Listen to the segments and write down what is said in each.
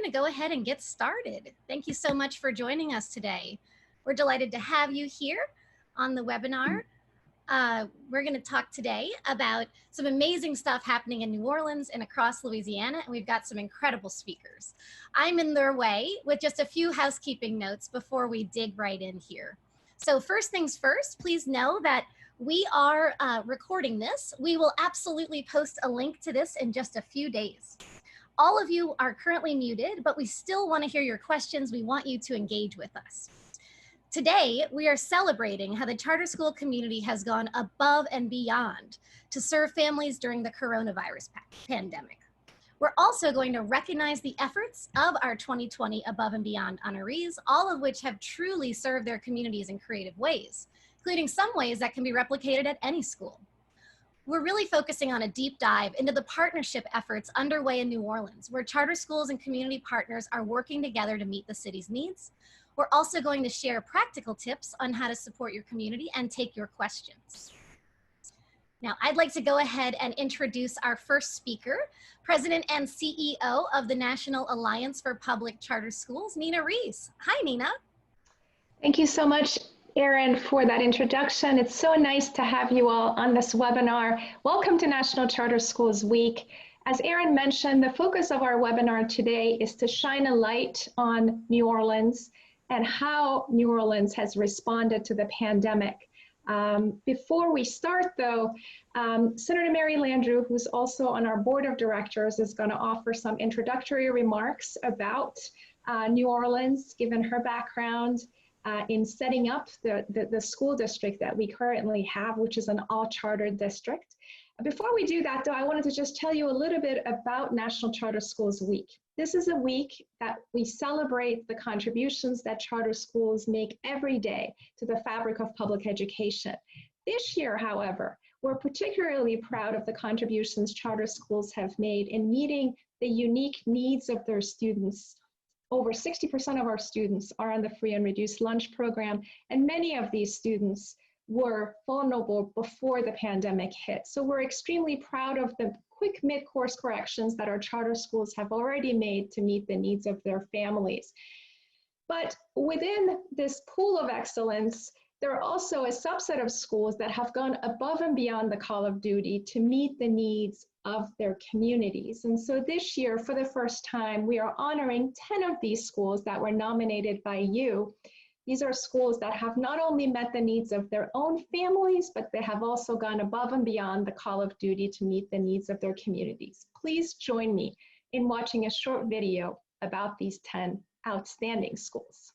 to go ahead and get started. Thank you so much for joining us today. We're delighted to have you here on the webinar. We're going to talk today about some amazing stuff happening in New Orleans and across Louisiana, and we've got some incredible speakers. I'm in their way with just a few housekeeping notes before we dig right in here. So first things first, please know that we are recording this. We will absolutely post a link to this in just a few days. All of you are currently muted, but we still want to hear your questions. We want you to engage with us. Today, we are celebrating how the charter school community has gone above and beyond to serve families during the coronavirus pandemic. We're also going to recognize the efforts of our 2020 Above and Beyond honorees, all of which have truly served their communities in creative ways, including some ways that can be replicated at any school. We're really focusing on a deep dive into the partnership efforts underway in New Orleans, where charter schools and community partners are working together to meet the city's needs. We're also going to share practical tips on how to support your community and take your questions. Now, I'd like to go ahead and introduce our first speaker, President and CEO of the National Alliance for Public Charter Schools, Nina Ruiz. Hi, Nina. Thank you so much, Erin, for that introduction. It's so nice to have you all on this webinar. Welcome to National Charter Schools Week. As Erin mentioned, the focus of our webinar today is to shine a light on New Orleans and how New Orleans has responded to the pandemic. Before we start though, Senator Mary Landrieu, who's also on our board of directors, is gonna offer some introductory remarks about New Orleans, given her background in setting up the school district that we currently have, which is an all-charter district. Before we do that though, I wanted to just tell you a little bit about National Charter Schools Week. This is a week that we celebrate the contributions that charter schools make every day to the fabric of public education. This year, however, we're particularly proud of the contributions charter schools have made in meeting the unique needs of their students. Over 60% of our students are on the free and reduced lunch program, and many of these students were vulnerable before the pandemic hit. So we're extremely proud of the quick mid-course corrections that our charter schools have already made to meet the needs of their families. But within this pool of excellence, there are also a subset of schools that have gone above and beyond the call of duty to meet the needs of their communities. And so this year, for the first time, we are honoring 10 of these schools that were nominated by you. These are schools that have not only met the needs of their own families, but they have also gone above and beyond the call of duty to meet the needs of their communities. Please join me in watching a short video about these 10 outstanding schools.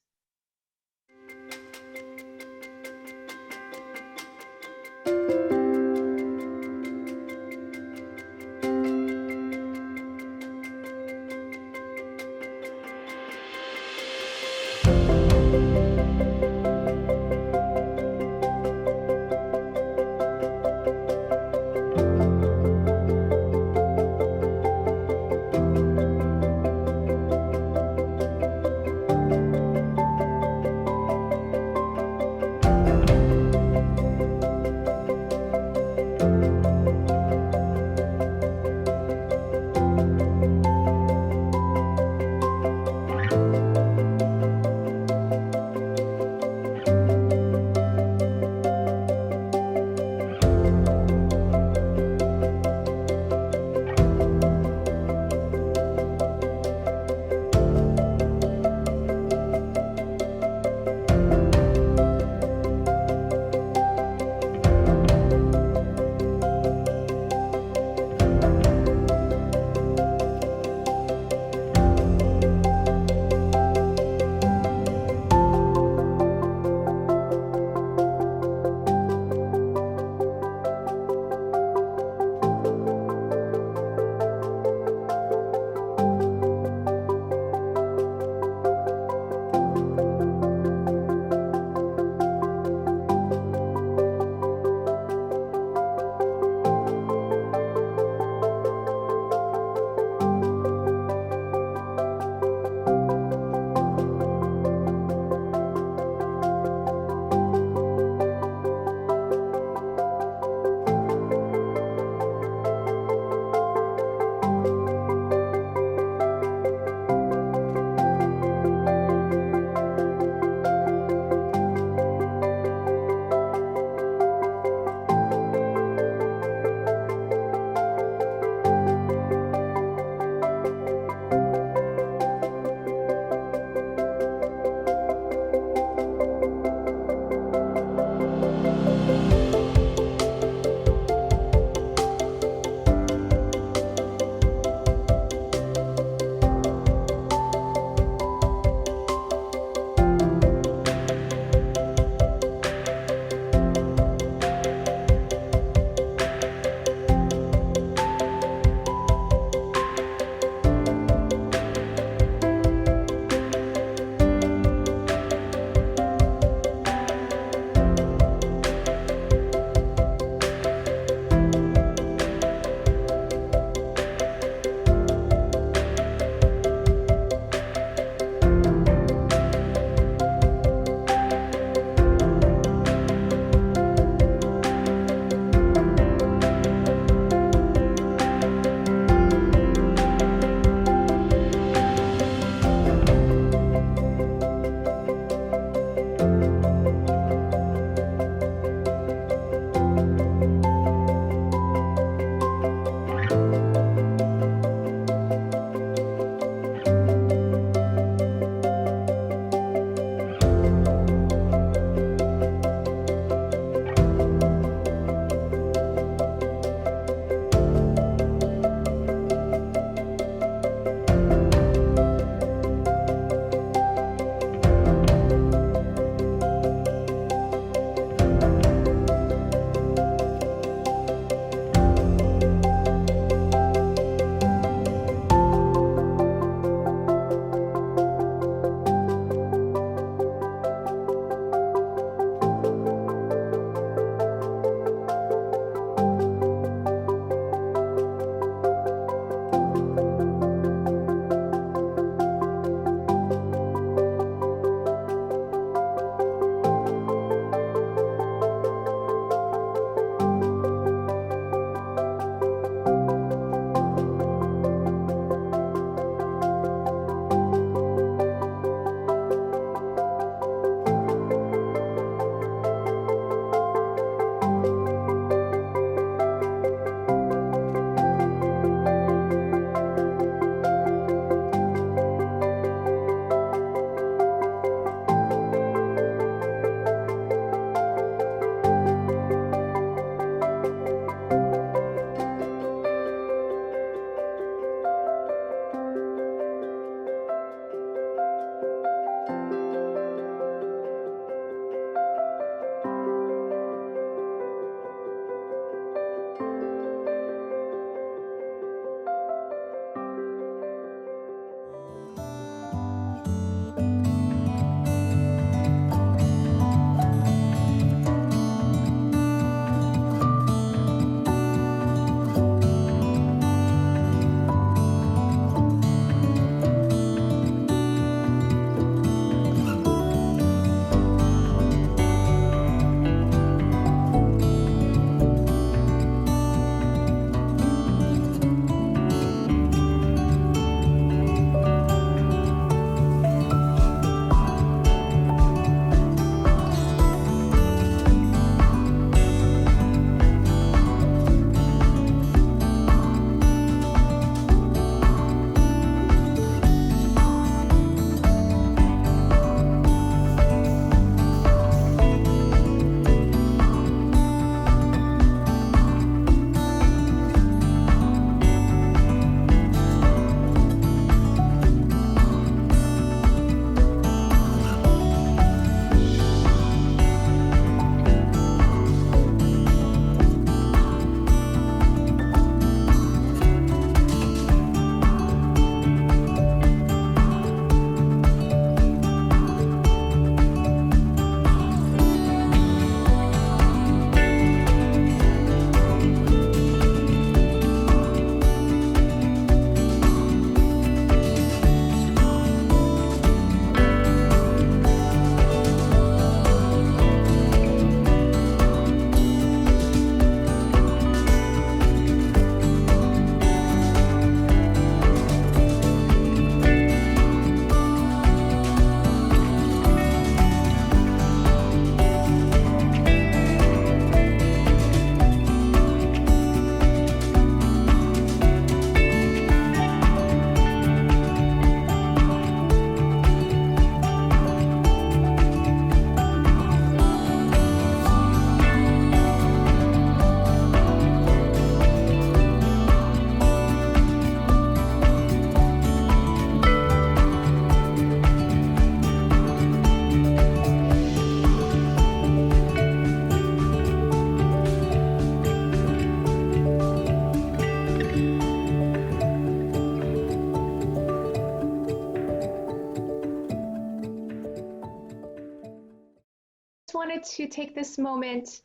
Wanted to take this moment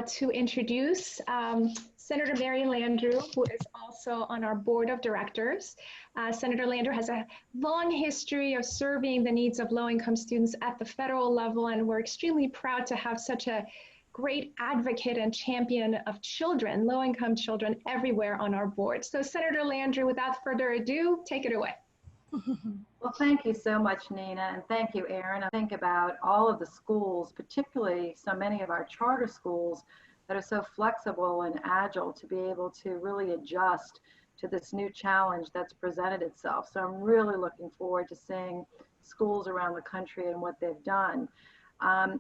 to introduce Senator Mary Landrieu, who is also on our board of directors. Senator Landrieu has a long history of serving the needs of low-income students at the federal level, and we're extremely proud to have such a great advocate and champion of children, low-income children everywhere on our board. So Senator Landrieu, without further ado, take it away. Well, thank you so much, Nina, and thank you, Aaron. I think about all of the schools, particularly so many of our charter schools that are so flexible and agile to be able to really adjust to this new challenge that's presented itself. So I'm really looking forward to seeing schools around the country and what they've done.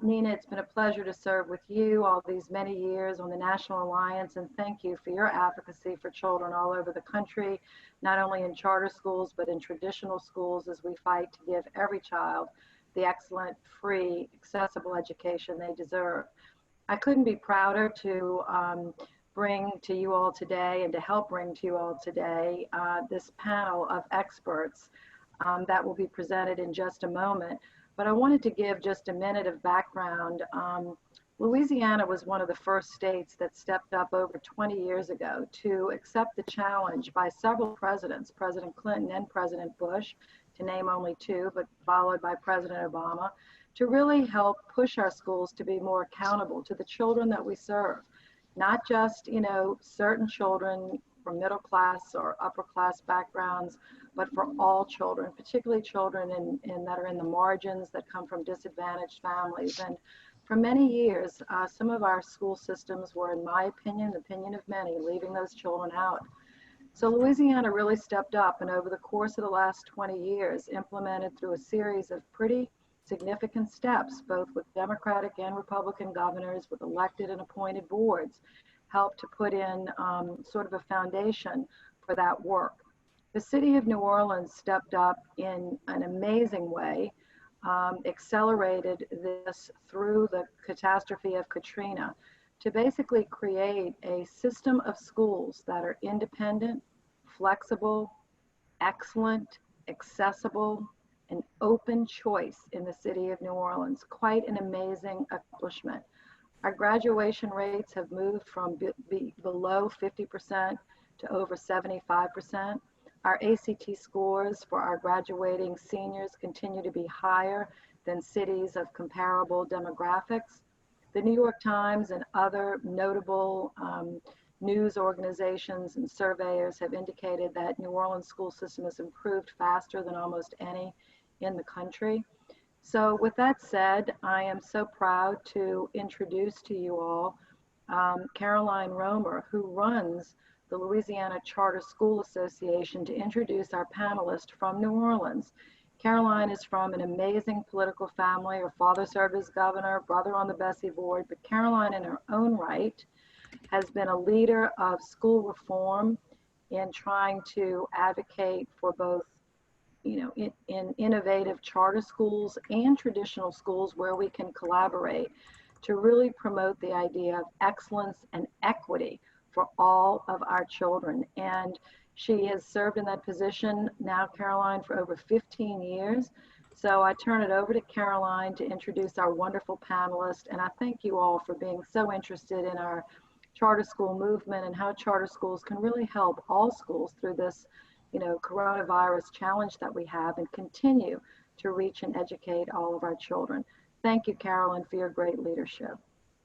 Nina, it's been a pleasure to serve with you all these many years on the National Alliance, and thank you for your advocacy for children all over the country, not only in charter schools, but in traditional schools as we fight to give every child the excellent, free, accessible education they deserve. I couldn't be prouder to bring to you all today and to help bring to you all today this panel of experts that will be presented in just a moment. But I wanted to give just a minute of background. Louisiana was one of the first states that stepped up over 20 years ago to accept the challenge by several presidents, President Clinton and President Bush, to name only two, but followed by President Obama, to really help push our schools to be more accountable to the children that we serve. Not just, certain children from middle class or upper class backgrounds, but for all children, particularly children that are in the margins, that come from disadvantaged families. And for many years, some of our school systems were, in my opinion, the opinion of many, leaving those children out. So Louisiana really stepped up, and over the course of the last 20 years, implemented through a series of pretty significant steps, both with Democratic and Republican governors, with elected and appointed boards, helped to put in sort of a foundation for that work. The city of New Orleans stepped up in an amazing way accelerated this through the catastrophe of Katrina to basically create a system of schools that are independent, flexible, excellent, accessible, and open choice in the city of New Orleans. Quite an amazing accomplishment. Our graduation rates have moved from below 50% to over 75%. Our ACT scores for our graduating seniors continue to be higher than cities of comparable demographics. The New York Times and other notable news organizations and surveyors have indicated that New Orleans school system has improved faster than almost any in the country. So with that said, I am so proud to introduce to you all Caroline Romer, who runs the Louisiana Charter School Association, to introduce our panelist from New Orleans. Caroline is from an amazing political family. Her father served as governor, brother on the Bessie board, but Caroline in her own right has been a leader of school reform in trying to advocate for both, in innovative charter schools and traditional schools where we can collaborate to really promote the idea of excellence and equity for all of our children. And she has served in that position now, Caroline, for over 15 years. So I turn it over to Caroline to introduce our wonderful panelists. And I thank you all for being so interested in our charter school movement and how charter schools can really help all schools through this, coronavirus challenge that we have, and continue to reach and educate all of our children. Thank you, Caroline, for your great leadership.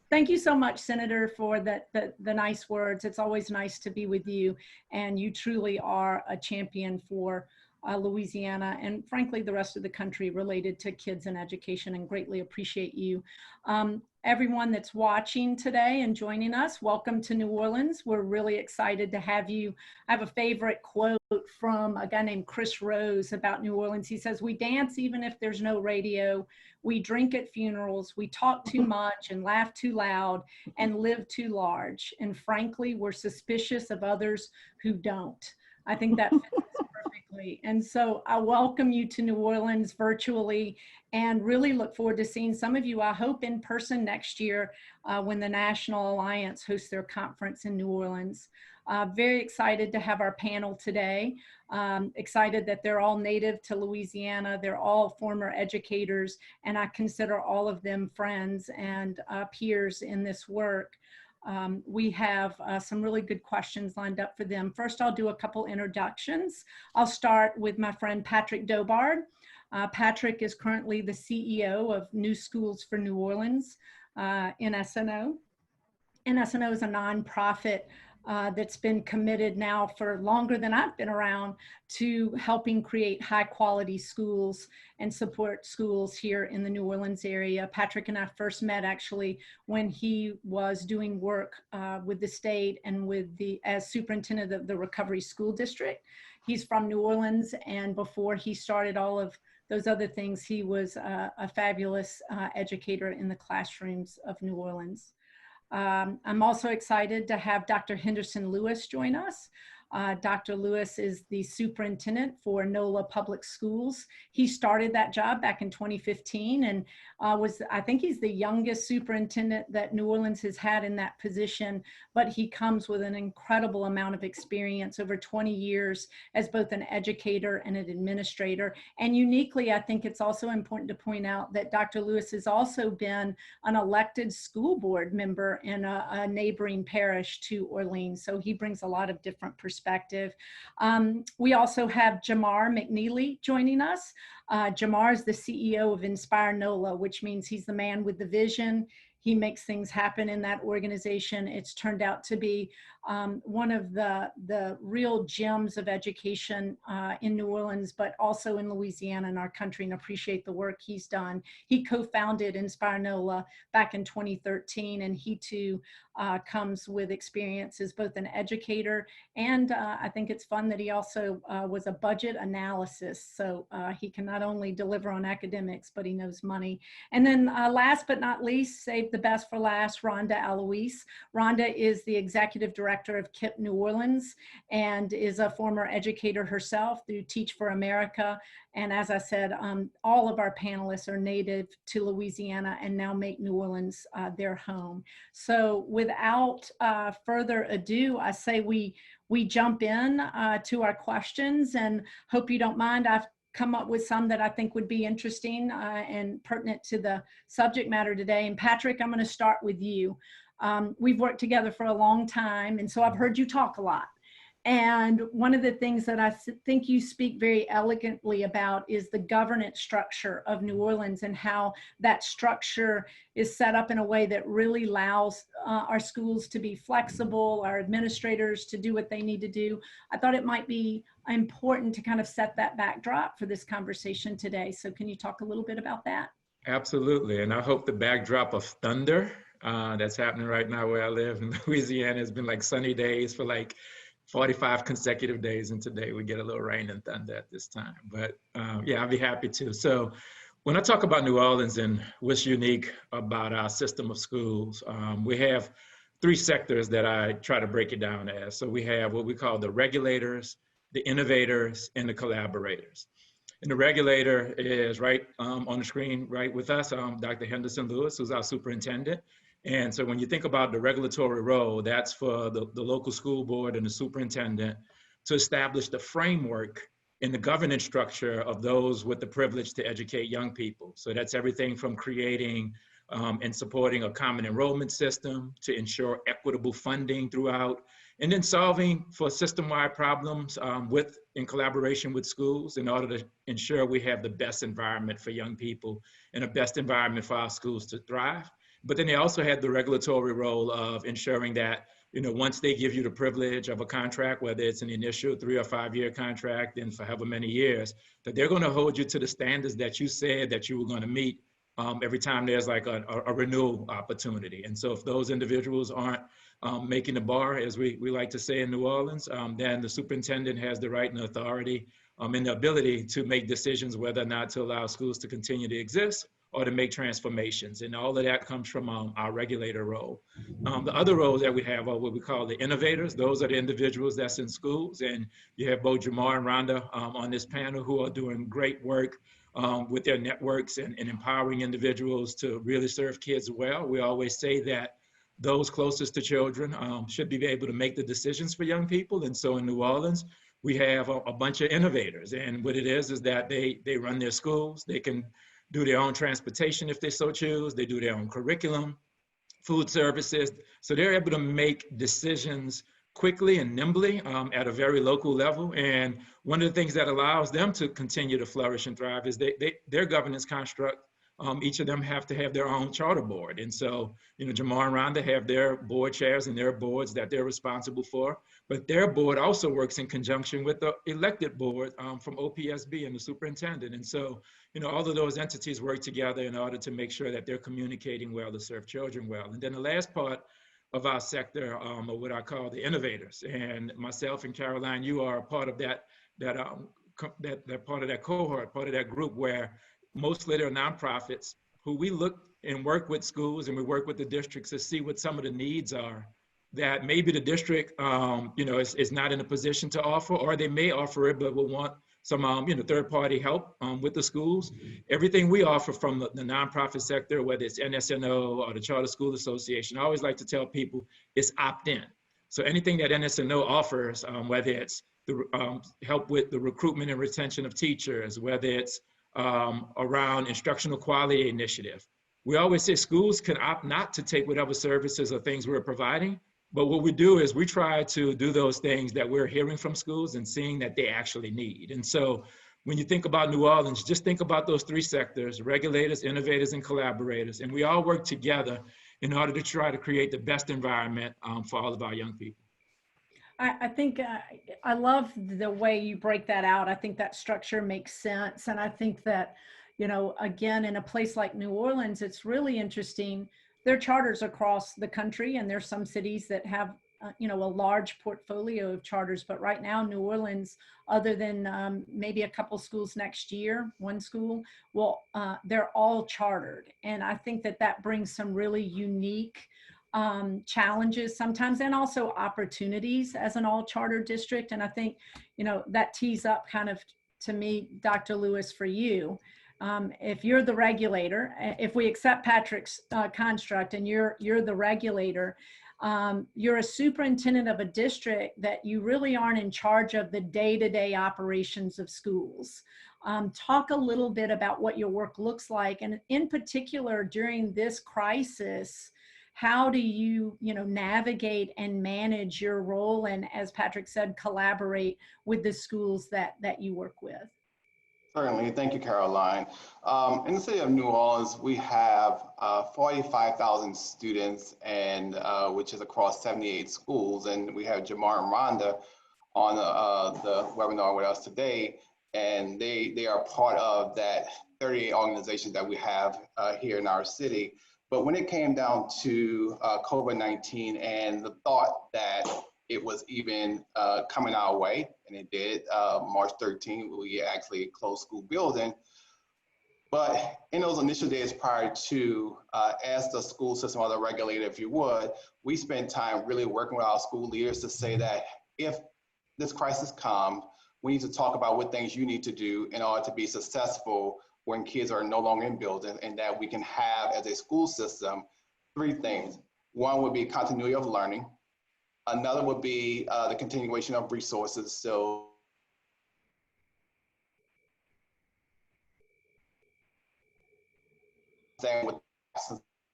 Thank you so much, Senator, for the nice words. It's always nice to be with you, and you truly are a champion for Louisiana and frankly the rest of the country related to kids and education, and greatly appreciate you. Everyone that's watching today and joining us, welcome to New Orleans. We're really excited to have you. I have a favorite quote from a guy named Chris Rose about New Orleans. He says, "We dance even if there's no radio. We drink at funerals. We talk too much and laugh too loud and live too large. And frankly, we're suspicious of others who don't." I think that fits perfectly. And so I welcome you to New Orleans virtually, and really look forward to seeing some of you, I hope, in person next year when the National Alliance hosts their conference in New Orleans. Very excited to have our panel today. Excited that they're all native to Louisiana. They're all former educators, and I consider all of them friends and peers in this work. We have some really good questions lined up for them. First, I'll do a couple introductions. I'll start with my friend Patrick Dobard. Patrick is currently the CEO of New Schools for New Orleans, NSNO. NSNO is a nonprofit that's been committed now for longer than I've been around to helping create high quality schools and support schools here in the New Orleans area. Patrick and I first met actually when he was doing work with the state and as superintendent of the Recovery School District. He's from New Orleans, and before he started all of those other things, he was a fabulous educator in the classrooms of New Orleans. I'm also excited to have Dr. Henderson Lewis join us. Dr. Lewis is the superintendent for NOLA Public Schools. He started that job back in 2015 and I think he's the youngest superintendent that New Orleans has had in that position, but he comes with an incredible amount of experience, over 20 years as both an educator and an administrator. And uniquely, I think it's also important to point out that Dr. Lewis has also been an elected school board member in a neighboring parish to Orleans. So he brings a lot of different perspective. We also have Jamar McNeely joining us. Jamar is the CEO of Inspire NOLA, which means he's the man with the vision. He makes things happen in that organization. It's turned out to be one of the real gems of education in New Orleans, but also in Louisiana and our country, and appreciate the work he's done. He co-founded Inspire NOLA back in 2013, and he too comes with experience as both an educator, and I think it's fun that he also was a budget analysis. So he can not only deliver on academics, but he knows money. And then last but not least, say the best for last, Rhonda Alois. Rhonda is the executive director of KIPP New Orleans and is a former educator herself through Teach for America. And as I said, all of our panelists are native to Louisiana and now make New Orleans their home. So without further ado, I say we jump in to our questions, and hope you don't mind. I've come up with some that I think would be interesting and pertinent to the subject matter today. And Patrick, I'm going to start with you. We've worked together for a long time, and so I've heard you talk a lot. And one of the things that I think you speak very elegantly about is the governance structure of New Orleans and how that structure is set up in a way that really allows our schools to be flexible, our administrators to do what they need to do. I thought it might be important to kind of set that backdrop for this conversation today. So can you talk a little bit about that? Absolutely. And I hope the backdrop of thunder that's happening right now where I live in Louisiana has been like sunny days for like 45 consecutive days, and today we get a little rain and thunder at this time. But yeah, I'll be happy to. So when I talk about New Orleans and what's unique about our system of schools, we have three sectors that I try to break it down as. So we have what we call the regulators, the innovators, and the collaborators. And the regulator is right on the screen right with us, Dr. Henderson Lewis, who's our superintendent. And so when you think about the regulatory role, that's for the local school board and the superintendent to establish the framework and the governance structure of those with the privilege to educate young people. So that's everything from creating and supporting a common enrollment system to ensure equitable funding throughout, and then solving for system-wide problems in collaboration with schools in order to ensure we have the best environment for young people and the best environment for our schools to thrive. But then they also had the regulatory role of ensuring that, you know, once they give you the privilege of a contract, whether it's an initial 3 or 5 year contract and for however many years, that they're going to hold you to the standards that you said that you were going to meet every time there's like a renewal opportunity. And so if those individuals aren't making the bar, as we like to say in New Orleans, then the superintendent has the right and authority and the ability to make decisions whether or not to allow schools to continue to exist or to make transformations. And all of that comes from our regulator role. The other roles that we have are what we call the innovators. Those are the individuals that's in schools. And you have both Jamar and Rhonda on this panel who are doing great work with their networks and empowering individuals to really serve kids well. We always say that those closest to children should be able to make the decisions for young people. And so in New Orleans, we have a bunch of innovators. And what it is that they run their schools. They can do their own transportation if they so choose. They do their own curriculum, food services. So they're able to make decisions quickly and nimbly at a very local level. And one of the things that allows them to continue to flourish and thrive is their governance construct. Each of them have to have their own charter board. And so, you know, Jamar and Rhonda have their board chairs and their boards that they're responsible for, but their board also works in conjunction with the elected board from OPSB and the superintendent. And so, you know, all of those entities work together in order to make sure that they're communicating well to serve children well. And then the last part of our sector are what I call the innovators. And myself and Caroline, you are a part of that part of that cohort, part of that group where mostly they're nonprofits who we look and work with schools and we work with the districts to see what some of the needs are that maybe the district, you know, is not in a position to offer, or they may offer it, but will want some, you know, third-party help with the schools. Everything we offer from the nonprofit sector, whether it's NSNO or the Charter School Association, I always like to tell people it's opt-in. So anything that NSNO offers, whether it's the help with the recruitment and retention of teachers, whether it's around instructional quality initiative. We always say schools can opt not to take whatever services or things we're providing, but what we do is we try to do those things that we're hearing from schools and seeing that they actually need. And so when you think about New Orleans, just think about those three sectors: regulators, innovators, and collaborators. And we all work together in order to try to create the best environment for all of our young people. I think I love the way you break that out. I think that structure makes sense. And I think that, you know, again, in a place like New Orleans, it's really interesting. There are charters across the country, and there's some cities that have you know, a large portfolio of charters, but right now New Orleans, other than maybe a couple schools next year, one school, well, they're all chartered. And I think that that brings some really unique challenges sometimes, and also opportunities as an all charter district. And I think, you know, that tees up kind of, to me, Dr. Lewis, for you. If you're the regulator, if we accept Patrick's construct and you're the regulator, you're a superintendent of a district that you really aren't in charge of the day-to-day operations of schools. Talk a little bit about what your work looks like, and in particular during this crisis, how do you, you know, navigate and manage your role, and, as Patrick said, collaborate with the schools that you work with? Certainly. Thank you, Caroline. In the city of New Orleans, we have 45,000 students, and which is across 78 schools. And we have Jamar and Rhonda on the webinar with us today, and they are part of that 38 organizations that we have here in our city. But when it came down to COVID-19 and the thought that it was even coming our way, and it did, March 13th, we actually closed school building. But in those initial days prior to, as the school system or the regulator, if you would, we spent time really working with our school leaders to say that if this crisis comes, we need to talk about what things you need to do in order to be successful when kids are no longer in building, and that we can have, as a school system, three things. One would be continuity of learning. Another would be the continuation of resources. So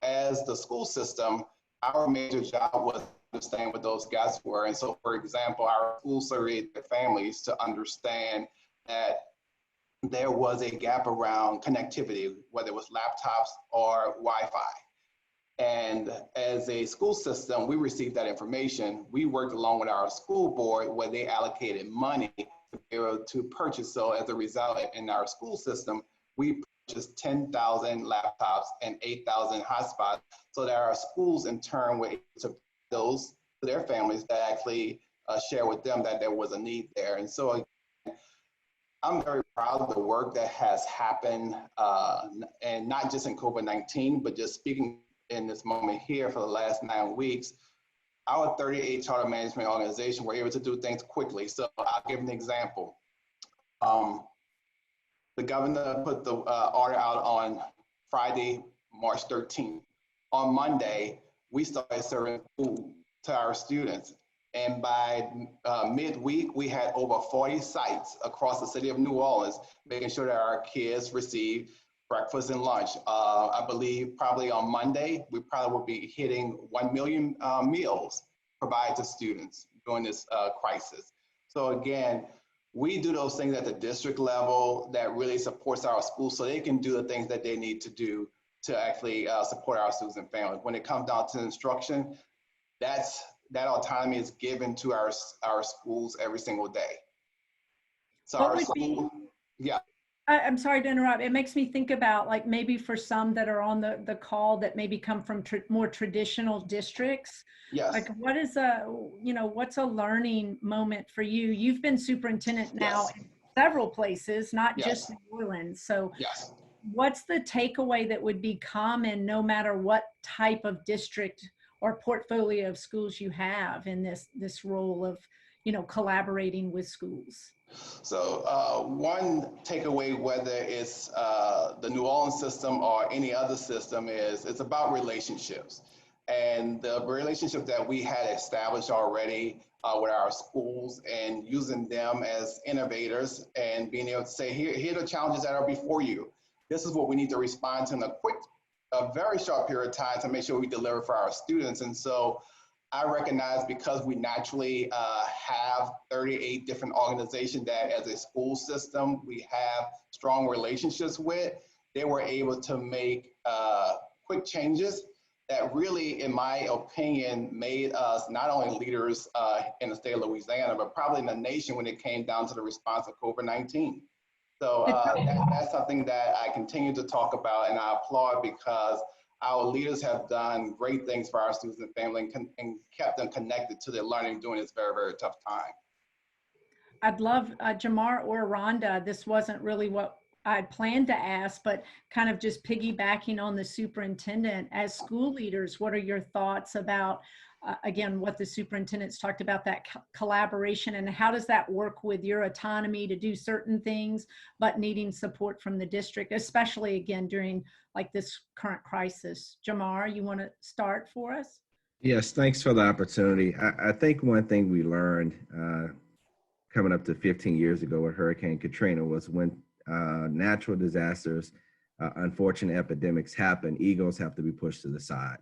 as the school system, our major job was to understand what those gaps were. And so, for example, our school surveyed their families to understand that there was a gap around connectivity, whether it was laptops or Wi-Fi. And as a school system, we received that information. We worked along with our school board where they allocated money to be able to purchase. So as a result, in our school system, we purchased 10,000 laptops and 8,000 hotspots, so that our schools in turn were able to those to their families that actually share with them that there was a need there. And so again, I'm very proud of the work that has happened, and not just in COVID-19, but just speaking in this moment here for the last 9 weeks. Our 38 charter management organization were able to do things quickly. So I'll give an example. The governor put the order out on Friday, March 13th. On Monday, we started serving food to our students. And by midweek, we had over 40 sites across the city of New Orleans, making sure that our kids received breakfast and lunch. I believe probably on Monday, we probably will be hitting 1 million meals provided to students during this crisis. So again, we do those things at the district level that really supports our schools so they can do the things that they need to do to actually support our students and families. When it comes down to instruction, that autonomy is given to our schools every single day. So our school, yeah. I'm sorry to interrupt. It makes me think about, like, maybe for some that are on the call that maybe come from more traditional districts. Yes. Like, what is what's a learning moment for you? You've been superintendent now Yes. in several places, not Yes. just New Orleans. So Yes. what's the takeaway that would be common no matter what type of district or portfolio of schools you have in this role of, collaborating with schools? So one takeaway, whether it's the New Orleans system or any other system, is it's about relationships. And the relationship that we had established already with our schools, and using them as innovators and being able to say, here are the challenges that are before you. This is what we need to respond to in a very short period of time to make sure we deliver for our students. And so I recognize, because we naturally have 38 different organizations that as a school system we have strong relationships with, they were able to make quick changes that really, in my opinion, made us not only leaders in the state of Louisiana, but probably in the nation when it came down to the response to COVID-19. So that's something that I continue to talk about, and I applaud, because our leaders have done great things for our students and family and kept them connected to their learning during this very, very tough time. I'd love Jamar or Rhonda. This wasn't really what I'd planned to ask, but kind of just piggybacking on the superintendent. As school leaders, what are your thoughts about, again, what the superintendent's talked about, that collaboration, and how does that work with your autonomy to do certain things, but needing support from the district, especially again during like this current crisis? Jamar, you want to start for us? Yes, thanks for the opportunity. I think one thing we learned coming up to 15 years ago with Hurricane Katrina was when natural disasters, unfortunate epidemics happen, egos have to be pushed to the side.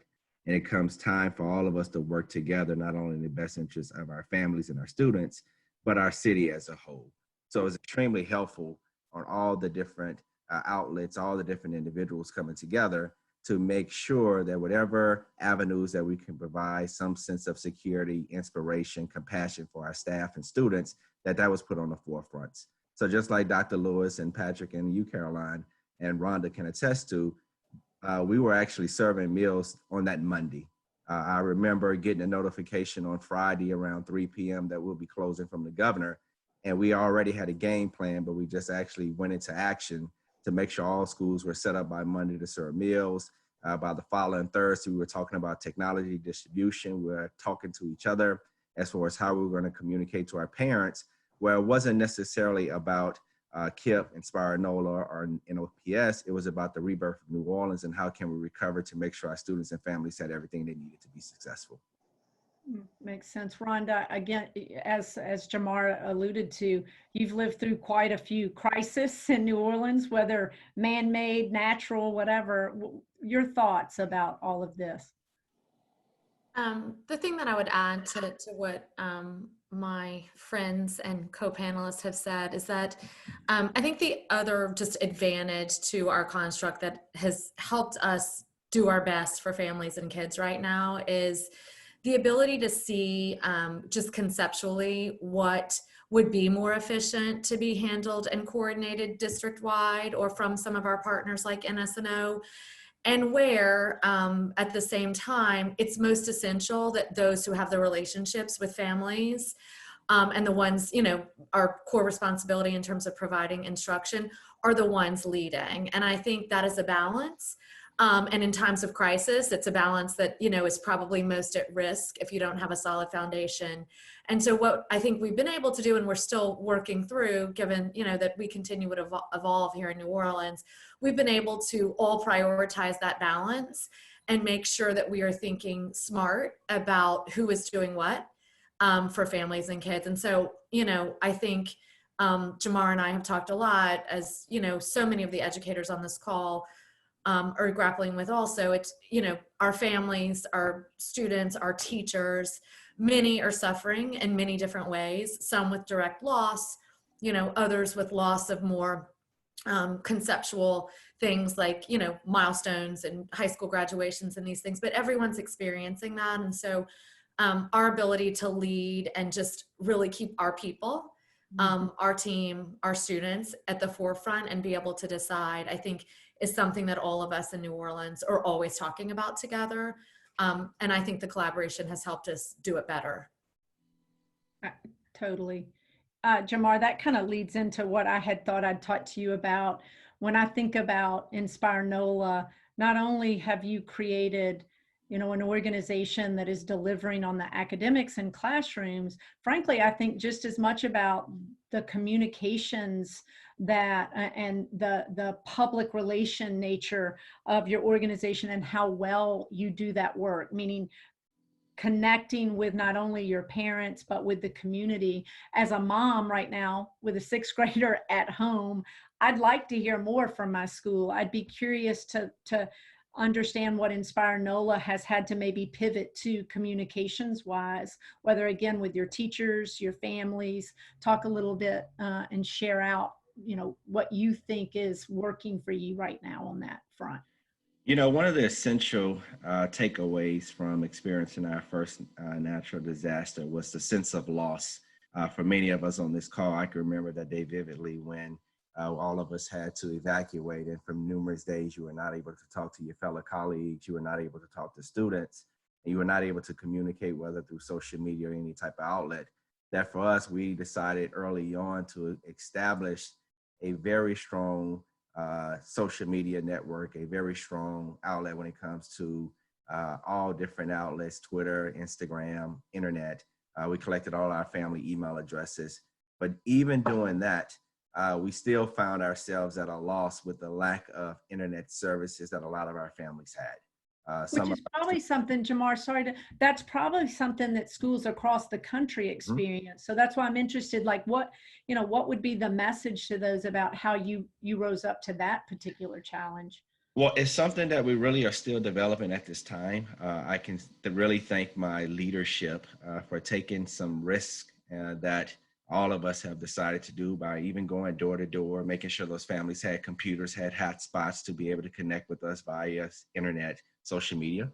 And it comes time for all of us to work together, not only in the best interests of our families and our students, but our city as a whole. So it's extremely helpful on all the different outlets, all the different individuals coming together to make sure that whatever avenues that we can provide some sense of security, inspiration, compassion for our staff and students, that was put on the forefront. So just like Dr. Lewis and Patrick and you, Caroline, and Rhonda can attest to, we were actually serving meals on that Monday. I remember getting a notification on Friday around 3 p.m. that we'll be closing from the governor. And we already had a game plan, but we just actually went into action to make sure all schools were set up by Monday to serve meals. By the following Thursday, we were talking about technology distribution. We were talking to each other as far as how we were going to communicate to our parents, where it wasn't necessarily about KIPP, Inspire NOLA, or NOPS. It was about the rebirth of New Orleans and how can we recover to make sure our students and families had everything they needed to be successful. Makes sense. Rhonda, again, as Jamar alluded to, you've lived through quite a few crises in New Orleans, whether man-made, natural, whatever. Your thoughts about all of this? The thing that I would add to what my friends and co-panelists have said is that I think the other just advantage to our construct that has helped us do our best for families and kids right now is the ability to see just conceptually what would be more efficient to be handled and coordinated district-wide or from some of our partners like NSNO, and where at the same time it's most essential that those who have the relationships with families and the ones, you know, our core responsibility in terms of providing instruction are the ones leading. And I think that is a balance. And in times of crisis, it's a balance that, you know, is probably most at risk if you don't have a solid foundation. And so what I think we've been able to do, and we're still working through, given, you know, that we continue to evolve here in New Orleans, we've been able to all prioritize that balance and make sure that we are thinking smart about who is doing what for families and kids. And so, you know, I think Jamar and I have talked a lot, as, you know, so many of the educators on this call are grappling with also. It's, you know, our families, our students, our teachers, many are suffering in many different ways, some with direct loss, you know, others with loss of more conceptual things like, you know, milestones and high school graduations and these things, but everyone's experiencing that. And so our ability to lead and just really keep our people, our team, our students at the forefront and be able to decide, I think, is something that all of us in New Orleans are always talking about together. And I think the collaboration has helped us do it better. Totally. Jamar, that kind of leads into what I had thought I'd talk to you about. When I think about Inspire NOLA, not only have you created, you know, an organization that is delivering on the academics in classrooms, frankly, I think just as much about the communications that and the public relation nature of your organization and how well you do that work, meaning connecting with not only your parents, but with the community. As a mom right now with a 6th grader at home, I'd like to hear more from my school. I'd be curious to understand what Inspire NOLA has had to maybe pivot to communications wise, whether again with your teachers, your families, talk a little bit and share out, you know, what you think is working for you right now on that front. You know, one of the essential takeaways from experiencing our first natural disaster was the sense of loss. For many of us on this call, I can remember that day vividly when all of us had to evacuate, and from numerous days, you were not able to talk to your fellow colleagues, you were not able to talk to students, and you were not able to communicate, whether through social media or any type of outlet. That for us, we decided early on to establish a very strong social media network, a very strong outlet when it comes to all different outlets, Twitter, Instagram, internet. We collected all our family email addresses. But even doing that, we still found ourselves at a loss with the lack of internet services that a lot of our families had. Which is probably something, Jamar, that's probably something that schools across the country experience. So that's why I'm interested, like what would be the message to those about how you rose up to that particular challenge? Well, it's something that we really are still developing at this time. I can really thank my leadership for taking some risk that all of us have decided to do by even going door to door, making sure those families had computers, had hotspots to be able to connect with us via internet, social media.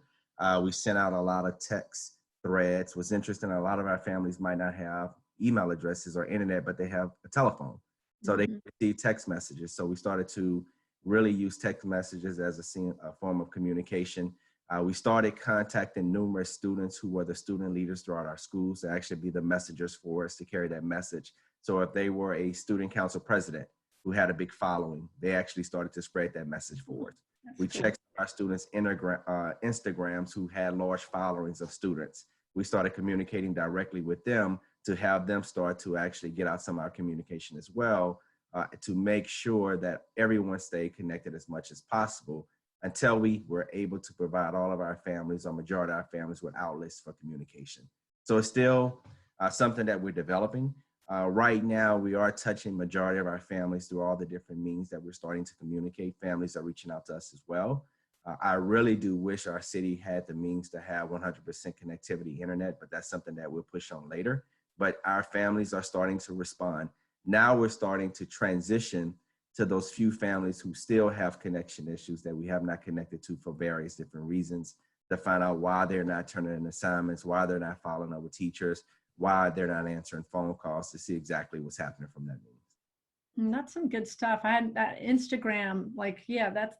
We sent out a lot of text threads. What's interesting, a lot of our families might not have email addresses or internet, but they have a telephone. So they receive text messages. So we started to really use text messages as a form of communication. We started contacting numerous students who were the student leaders throughout our schools to actually be the messengers for us to carry that message. So if they were a student council president who had a big following, they actually started to spread that message forward. We checked our students' Instagrams who had large followings of students. We started communicating directly with them to have them start to actually get out some of our communication as well, to make sure that everyone stayed connected as much as possible until we were able to provide all of our families, or majority of our families, with outlets for communication. So it's still something that we're developing. Right now, we are touching majority of our families through all the different means that we're starting to communicate. Families are reaching out to us as well. I really do wish our city had the means to have 100% connectivity internet, but that's something that we'll push on later. But our families are starting to respond. Now we're starting to transition to those few families who still have connection issues that we have not connected to for various different reasons, to find out why they're not turning in assignments, why they're not following up with teachers, why they're not answering phone calls, to see exactly what's happening from that means. That's some good stuff. I had that Instagram,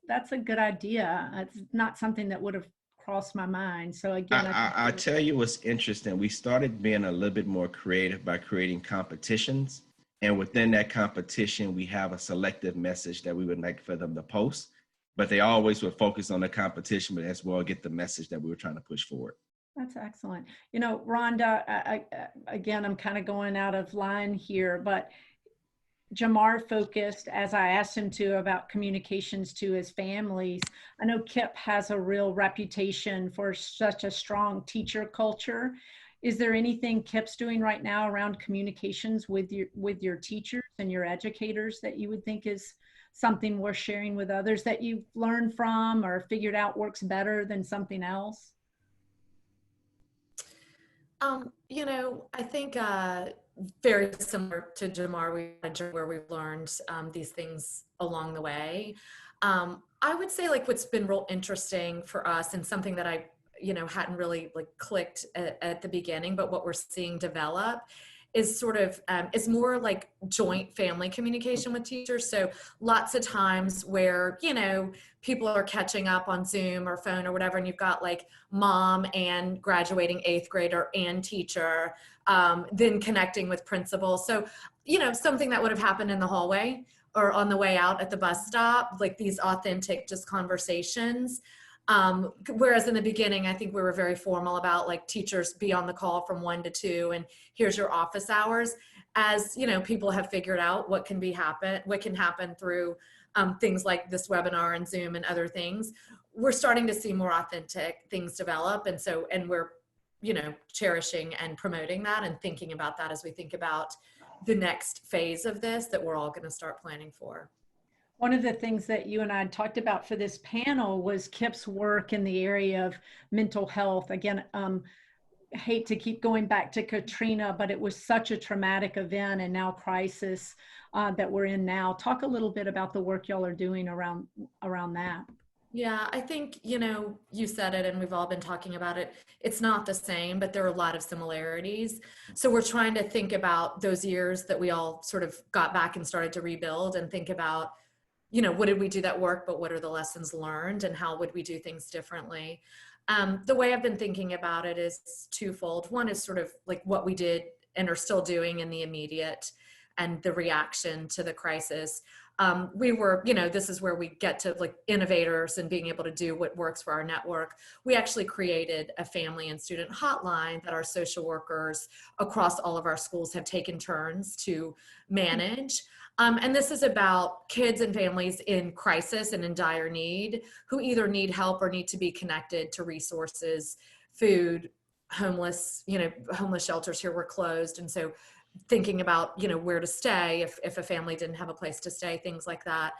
that's a good idea. It's not something that would have crossed my mind. So again, I tell you what's interesting. We started being a little bit more creative by creating competitions. And within that competition, we have a selective message that we would like for them to post, but they always would focus on the competition, but as well get the message that we were trying to push forward. That's excellent. Rhonda, again, I'm kind of going out of line here, but Jamar focused, as I asked him to, about communications to his families. I know KIPP has a real reputation for such a strong teacher culture. Is there anything KIPP's doing right now around communications with your teachers and your educators that you would think is something worth sharing with others, that you've learned from or figured out works better than something else? I think very similar to Jamar, where we've learned these things along the way. I would say what's been real interesting for us, and something that I hadn't really clicked at the beginning, but what we're seeing develop is sort of, is more like joint family communication with teachers. So lots of times where, people are catching up on Zoom or phone or whatever, and you've got mom and graduating 8th grader and teacher, then connecting with principal. So, something that would have happened in the hallway or on the way out at the bus stop, these authentic just conversations. Whereas in the beginning, I think we were very formal about teachers be on the call from 1 to 2 and here's your office hours. As people have figured out what can happen through things like this webinar and Zoom and other things, we're starting to see more authentic things develop. And we're, cherishing and promoting that and thinking about that as we think about the next phase of this that we're all going to start planning for. One of the things that you and I talked about for this panel was KIPP's work in the area of mental health. Again, hate to keep going back to Katrina, but it was such a traumatic event and now crisis that we're in now. Talk a little bit about the work y'all are doing around that. Yeah, I think, you know, you said it and we've all been talking about it. It's not the same, but there are a lot of similarities. So we're trying to think about those years that we all sort of got back and started to rebuild and think about, you know, what did we do that worked, but what are the lessons learned and how would we do things differently? The way I've been thinking about it is twofold. One is sort of like what we did and are still doing in the immediate and the reaction to the crisis. We were, you know, this is where we get to like innovators and being able to do what works for our network. We actually created a family and student hotline that our social workers across all of our schools have taken turns to manage. And this is about kids and families in crisis and in dire need who either need help or need to be connected to resources, food, homeless, you know, homeless shelters here were closed. And so thinking about, you know, where to stay if a family didn't have a place to stay, things like that.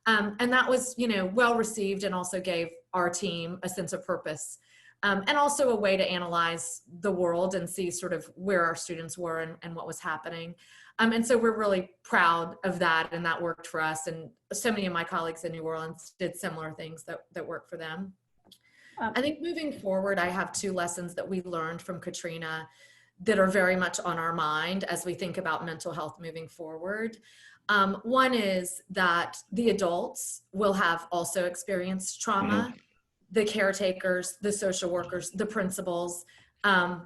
And that was, you know, well received and also gave our team a sense of purpose. And also a way to analyze the world and see sort of where our students were and what was happening. And so we're really proud of that, and that worked for us. And so many of my colleagues in New Orleans did similar things that worked for them. I think moving forward, I have two lessons that we learned from Katrina that are very much on our mind as we think about mental health moving forward. One is that the adults will have also experienced trauma. The caretakers, the social workers, the principals,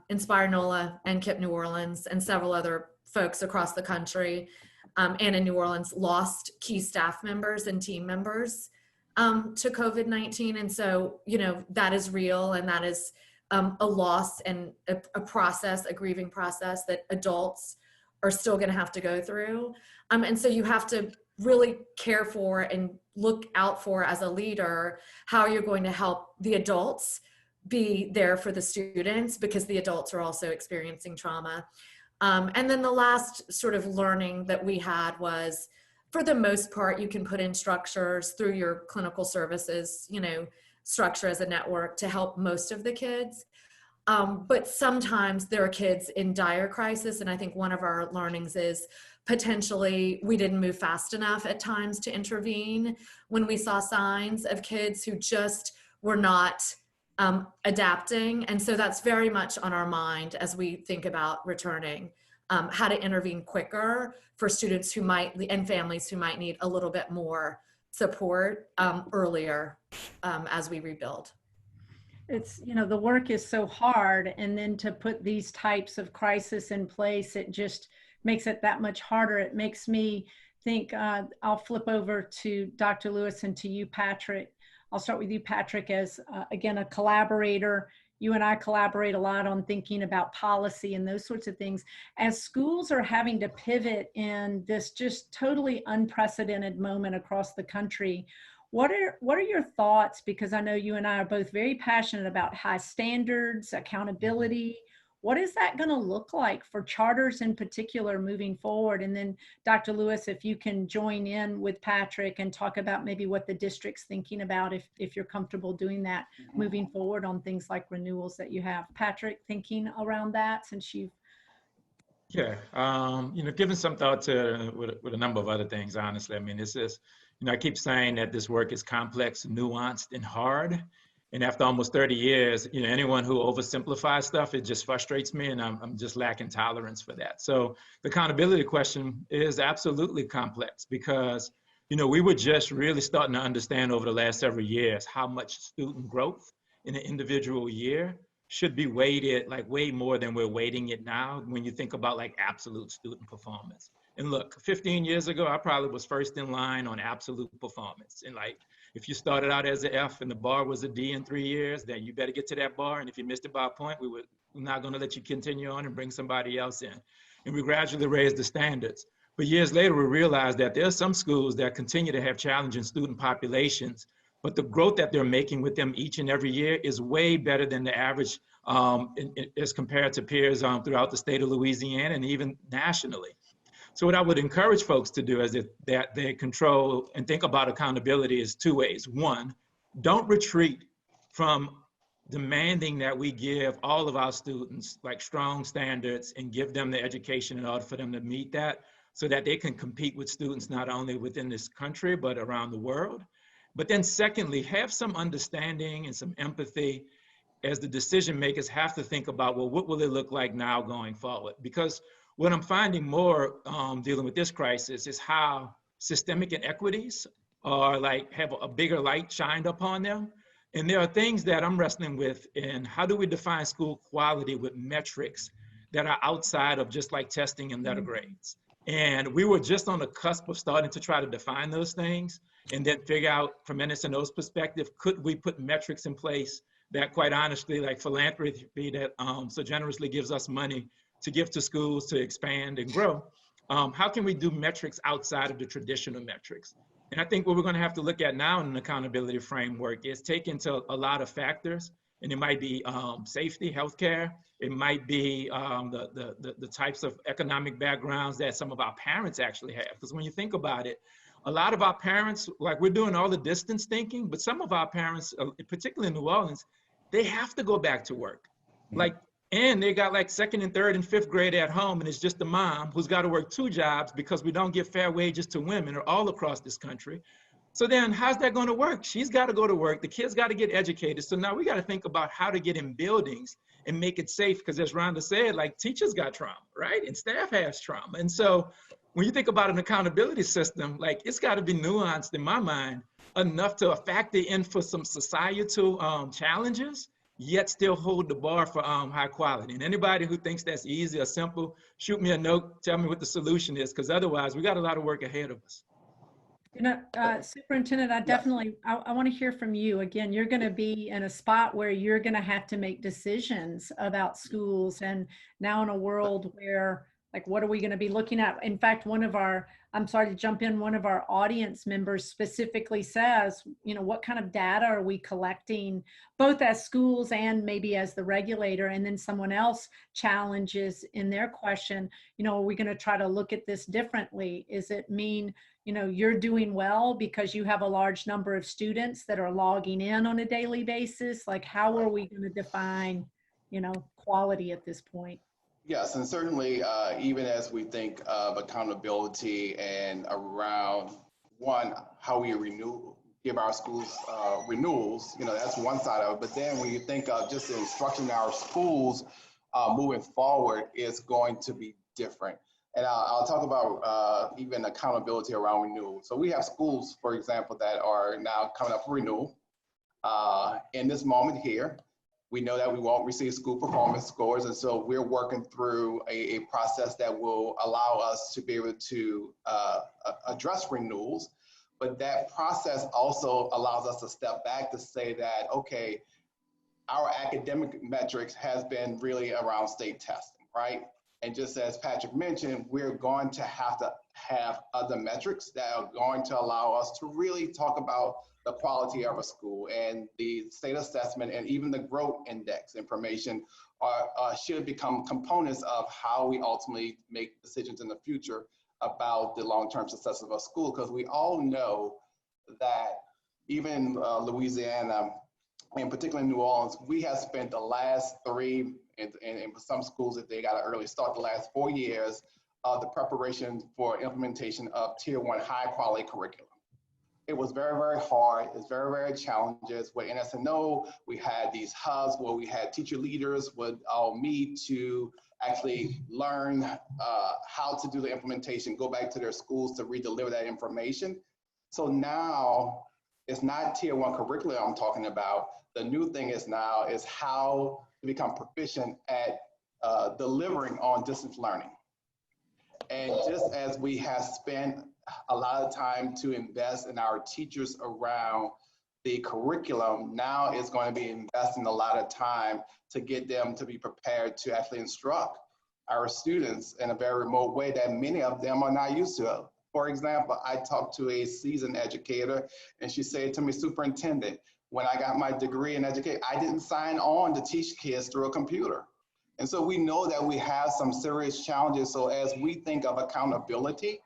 Inspire NOLA and KIPP New Orleans and several other folks across the country and in New Orleans lost key staff members and team members to COVID-19. And so, you know, that is real, and that is a loss and a process, a grieving process that adults are still going to have to go through. And so you have to really care for and look out for as a leader how you're going to help the adults be there for the students, because the adults are also experiencing trauma. And then the last sort of learning that we had was, for the most part, you can put in structures through your clinical services, you know, structure as a network to help most of the kids. But sometimes there are kids in dire crisis. And I think one of our learnings is potentially we didn't move fast enough at times to intervene when we saw signs of kids who just were not adapting. And so that's very much on our mind as we think about returning, how to intervene quicker for students who might, and families who might need a little bit more support earlier as we rebuild. It's, you know, the work is so hard, and then to put these types of crisis in place, it just makes it that much harder. It makes me think, I'll flip over to Dr. Lewis and to you, Patrick. I'll start with you, Patrick, as again, a collaborator. You and I collaborate a lot on thinking about policy and those sorts of things. As schools are having to pivot in this just totally unprecedented moment across the country, what are your thoughts? Because I know you and I are both very passionate about high standards, accountability. What is that going to look like for charters in particular moving forward? And then Dr. Lewis, if you can join in with Patrick and talk about maybe what the district's thinking about, if you're comfortable doing that moving forward on things like renewals that you have. Patrick, thinking around that since you've... Yeah, you know, giving some thought to with a number of other things, honestly. I mean, this is, you know, I keep saying that this work is complex, nuanced, and hard. And after almost 30 years, you know, anyone who oversimplifies stuff, it just frustrates me, and I'm just lacking tolerance for that. So the accountability question is absolutely complex because, you know, we were just really starting to understand over the last several years how much student growth in an individual year should be weighted, like way more than we're weighting it now when you think about like absolute student performance. And look, 15 years ago, I probably was first in line on absolute performance. And like, if you started out as an F and the bar was a D in 3 years, then you better get to that bar. And if you missed it by a point, we're not going to let you continue on and bring somebody else in. And we gradually raised the standards. But years later, we realized that there are some schools that continue to have challenging student populations, but the growth that they're making with them each and every year is way better than the average as compared to peers throughout the state of Louisiana and even nationally. So what I would encourage folks to do is that they control and think about accountability is two ways. One, don't retreat from demanding that we give all of our students like strong standards and give them the education in order for them to meet that so that they can compete with students not only within this country, but around the world. But then secondly, have some understanding and some empathy as the decision makers have to think about, well, what will it look like now going forward? Because what I'm finding more dealing with this crisis is how systemic inequities are like have a bigger light shined upon them. And there are things that I'm wrestling with in how do we define school quality with metrics that are outside of just like testing and letter grades. And we were just on the cusp of starting to try to define those things and then figure out from NSNO's perspective, could we put metrics in place that quite honestly, like philanthropy that so generously gives us money to give to schools to expand and grow. How can we do metrics outside of the traditional metrics? And I think what we're going to have to look at now in an accountability framework is take into a lot of factors, and it might be safety, healthcare. It might be the types of economic backgrounds that some of our parents actually have. Because when you think about it, a lot of our parents, like we're doing all the distance thinking, but some of our parents, particularly in New Orleans, they have to go back to work. Like, and they got like second and third and fifth grade at home, and it's just the mom who's got to work 2 jobs because we don't give fair wages to women or all across this country. So then how's that going to work? She's got to go to work. The kids got to get educated. So now we got to think about how to get in buildings and make it safe. Because as Rhonda said, like teachers got trauma, right? And staff has trauma. And so when you think about an accountability system, like it's got to be nuanced in my mind enough to factor in for some societal challenges, yet still hold the bar for high quality. And anybody who thinks that's easy or simple, shoot me a note, tell me what the solution is, because otherwise we got a lot of work ahead of us. You know, Superintendent, I want to hear from you. Again, you're going to be in a spot where you're going to have to make decisions about schools, and now in a world where, like, what are we going to be looking at? In fact, I'm sorry to jump in, one of our audience members specifically says, you know, what kind of data are we collecting, both as schools and maybe as the regulator? And then someone else challenges in their question, you know, are we going to try to look at this differently? Is it mean, you know, you're doing well because you have a large number of students that are logging in on a daily basis? Like, how are we going to define, you know, quality at this point? Yes, and certainly even as we think of accountability and around one, how we give our schools renewals, you know, that's one side of it. But then when you think of just the instruction in our schools moving forward, it's going to be different. And I'll talk about even accountability around renewal. So we have schools, for example, that are now coming up for renewal. In this moment here, we know that we won't receive school performance scores, and so we're working through a process that will allow us to be able to address renewals. But that process also allows us to step back to say that, okay, our academic metrics has been really around state testing, right? And just as Patrick mentioned, we're going to have other metrics that are going to allow us to really talk about the quality of a school, and the state assessment and even the growth index information should become components of how we ultimately make decisions in the future about the long-term success of a school. Because we all know that even in Louisiana, and particularly in New Orleans, we have spent the last 3, and for some schools, if they got an early start, the last 4 years of the preparation for implementation of Tier 1 high-quality curriculum. It was very, very hard. It's very, very challenges. With NSNO, we had these hubs where we had teacher leaders would all meet to actually learn how to do the implementation, go back to their schools to redeliver that information. So now it's not Tier 1 curriculum I'm talking about. The new thing is now is how to become proficient at delivering on distance learning. And just as we have spent a lot of time to invest in our teachers around the curriculum, now it's going to be investing a lot of time to get them to be prepared to actually instruct our students in a very remote way that many of them are not used to. For example, I talked to a seasoned educator, and she said to me, "Superintendent, when I got my degree in education, I didn't sign on to teach kids through a computer." And so we know that we have some serious challenges. So as we think of accountability,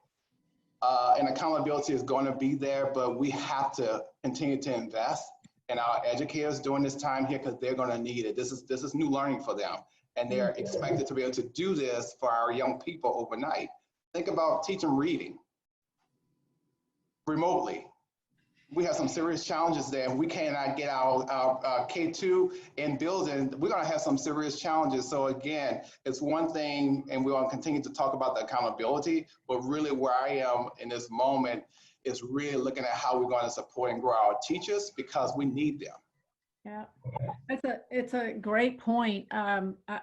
and accountability is going to be there, but we have to continue to invest in our educators during this time here because they're going to need it. This is new learning for them, and they're expected to be able to do this for our young people overnight. Think about teaching reading remotely. we have some serious challenges there. If we cannot get our K2 in building, we're going to have some serious challenges. So again, it's one thing, and we're going to continue to talk about the accountability, but really where I am in this moment is really looking at how we're going to support and grow our teachers, because we need them. Yeah, it's a great point.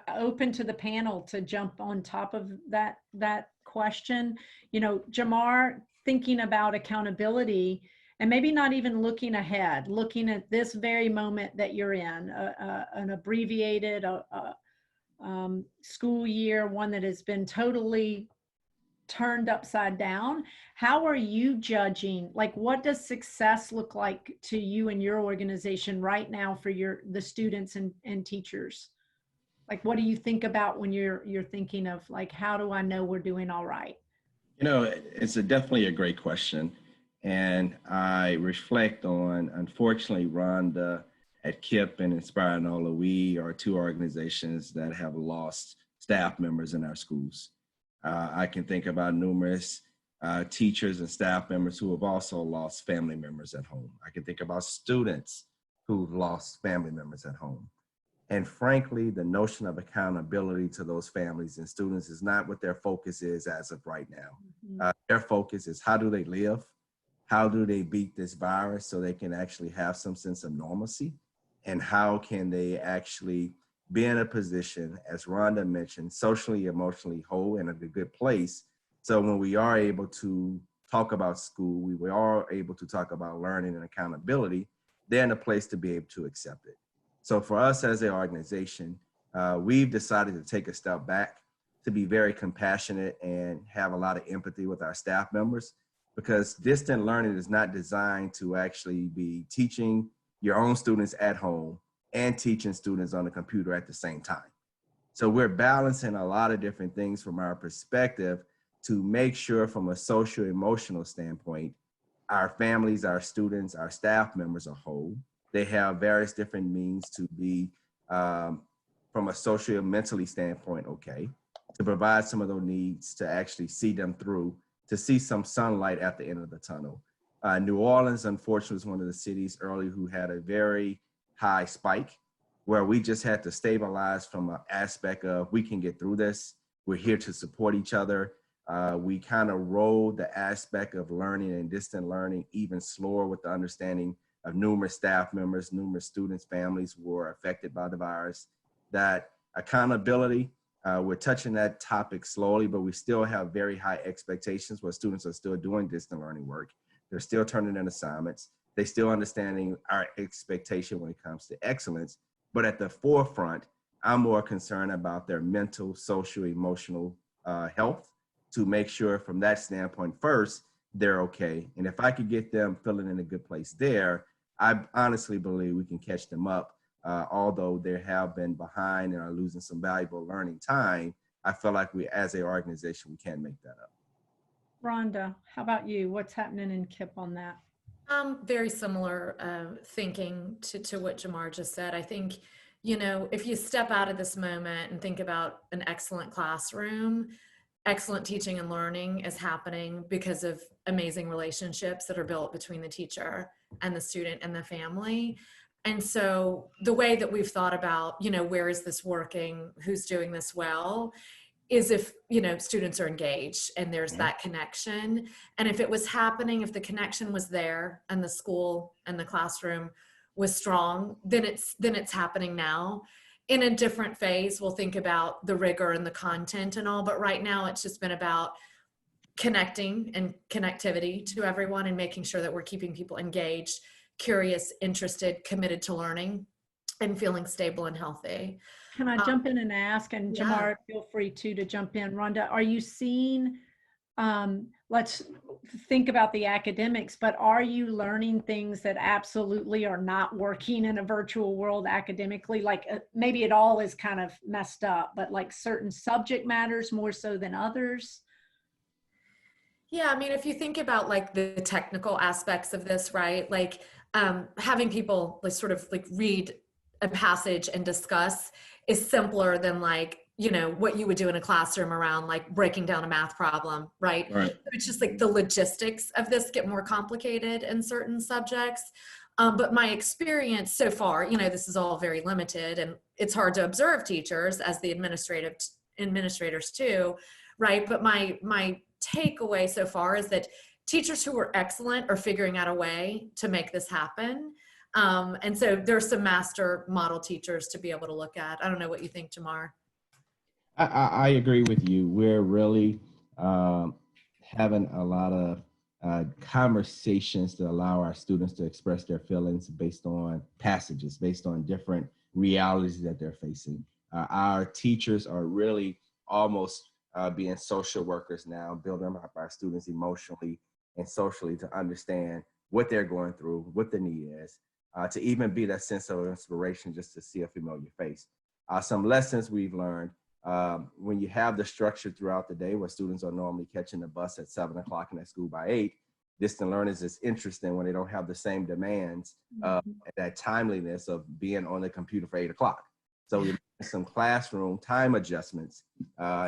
Open to the panel to jump on top of that question. You know, Jamar, thinking about accountability, and maybe not even looking ahead, looking at this very moment that you're in, an abbreviated school year, one that has been totally turned upside down. How are you judging? Like, what does success look like to you and your organization right now for the students and teachers? Like, what do you think about when you're thinking of, like, how do I know we're doing all right? You know, it's definitely a great question. And I reflect on, unfortunately, Rhonda at KIPP and Inspire NOLA, we are two organizations that have lost staff members in our schools. I can think about numerous teachers and staff members who have also lost family members at home. I can think about students who've lost family members at home. And frankly, the notion of accountability to those families and students is not what their focus is as of right now. Mm-hmm. Their focus is, how do they live? How do they beat this virus so they can actually have some sense of normalcy? And how can they actually be in a position, as Rhonda mentioned, socially, emotionally whole and in a good place? So when we are able to talk about school, we are able to talk about learning and accountability, they're in a place to be able to accept it. So for us as an organization, we've decided to take a step back, to be very compassionate and have a lot of empathy with our staff members, because distant learning is not designed to actually be teaching your own students at home and teaching students on the computer at the same time. So we're balancing a lot of different things from our perspective to make sure, from a social emotional standpoint, our families, our students, our staff members are whole. They have various different means to be, from a social mentally standpoint, okay, to provide some of those needs, to actually see them through, to see some sunlight at the end of the tunnel. New Orleans, unfortunately, was one of the cities early who had a very high spike, where we just had to stabilize from an aspect of, we can get through this. We're here to support each other. We kind of rolled the aspect of learning and distant learning even slower, with the understanding of numerous staff members, numerous students, families who were affected by the virus. That accountability, we're touching that topic slowly, but we still have very high expectations where students are still doing distant learning work. They're still turning in assignments. They're still understanding our expectation when it comes to excellence. But at the forefront, I'm more concerned about their mental, social, emotional health, to make sure from that standpoint first, they're okay. And if I could get them feeling in a good place there, I honestly believe we can catch them up. Although they have been behind and are losing some valuable learning time, I feel like we, as an organization, we can make that up. Rhonda, how about you? What's happening in KIPP on that? Very similar thinking to what Jamar just said. I think, you know, if you step out of this moment and think about an excellent classroom, excellent teaching and learning is happening because of amazing relationships that are built between the teacher and the student and the family. And so the way that we've thought about, you know, where is this working, who's doing this well, is if, you know, students are engaged and there's that connection. And if it was happening, if the connection was there and the school and the classroom was strong, then it's happening now. In a different phase, we'll think about the rigor and the content and all, but right now it's just been about connecting and connectivity to everyone and making sure that we're keeping people engaged, curious, interested, committed to learning, and feeling stable and healthy. Can I jump in and ask, and Jamar, feel free to jump in. Rhonda, are you seeing, let's think about the academics, but are you learning things that absolutely are not working in a virtual world academically? Like maybe it all is kind of messed up, but like certain subject matters more so than others? Yeah, I mean, if you think about like the technical aspects of this, right? Like having people like sort of like read a passage and discuss is simpler than like you know, what you would do in a classroom around like breaking down a math problem, right? Right. It's just like the logistics of this get more complicated in certain subjects. But my experience so far, you know, this is all very limited, and it's hard to observe teachers as the administrators too, right? But my takeaway so far is that teachers who are excellent are figuring out a way to make this happen. And so there's some master model teachers to be able to look at. I don't know what you think, Jamar. I agree with you. We're really having a lot of conversations that allow our students to express their feelings based on passages, based on different realities that they're facing. Our teachers are really almost being social workers now, building up our students emotionally and socially to understand what they're going through, what the need is, to even be that sense of inspiration just to see a familiar face. Some lessons we've learned. When you have the structure throughout the day where students are normally catching the bus at 7 o'clock and at school by 8, distant learners is interesting when they don't have the same demands, that timeliness of being on the computer for 8 o'clock. So we make some classroom time adjustments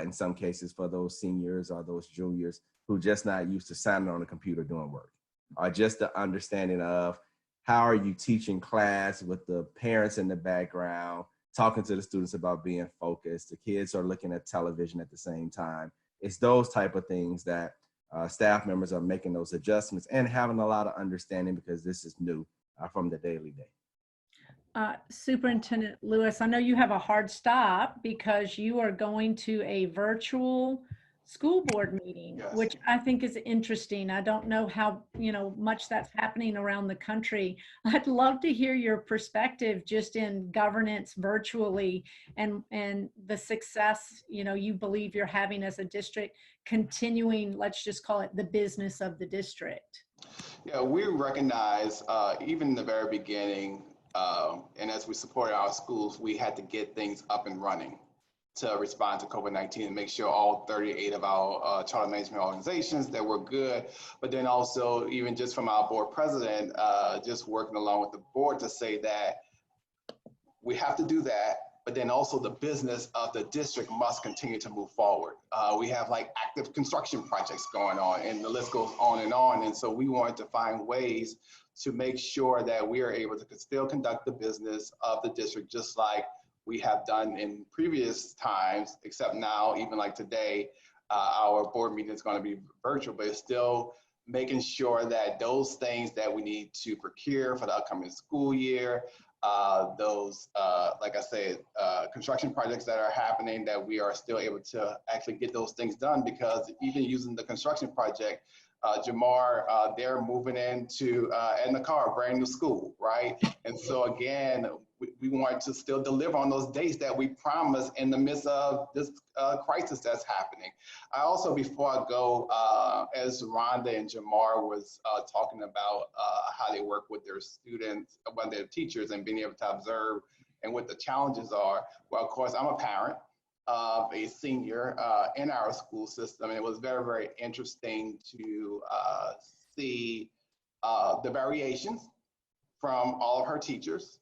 in some cases for those seniors or those juniors who just not used to signing on the computer doing work, or just the understanding of how are you teaching class with the parents in the background, talking to the students about being focused. The kids are looking at television at the same time. It's those type of things that staff members are making those adjustments and having a lot of understanding because this is new from the daily day. Superintendent Lewis, I know you have a hard stop because you are going to a virtual school board meeting, Yes. Which I think is interesting. I don't know how, you know, much that's happening around the country. I'd love to hear your perspective just in governance virtually and the success, you know, you believe you're having as a district, continuing, let's just call it the business of the district. Yeah, we recognize even in the very beginning, and as we supported our schools, we had to get things up and running to respond to COVID-19 and make sure all 38 of our charter management organizations that were good, but then also even just from our board president, just working along with the board to say that we have to do that, but then also the business of the district must continue to move forward. We have like active construction projects going on and the list goes on. And so we wanted to find ways to make sure that we are able to still conduct the business of the district just like we have done in previous times, except now, even like today, our board meeting is going to be virtual, but it's still making sure that those things that we need to procure for the upcoming school year, those, like I said, construction projects that are happening, that we are still able to actually get those things done, because even using the construction project, Jamar, they're moving into Edna Carr, brand new school, right? And so again, we want to still deliver on those dates that we promised in the midst of this crisis that's happening. I also, before I go, as Rhonda and Jamar was talking about how they work with their students, with their teachers, and being able to observe and what the challenges are. Well, of course, I'm a parent of a senior in our school system, and it was very, very interesting to see the variations from all of her teachers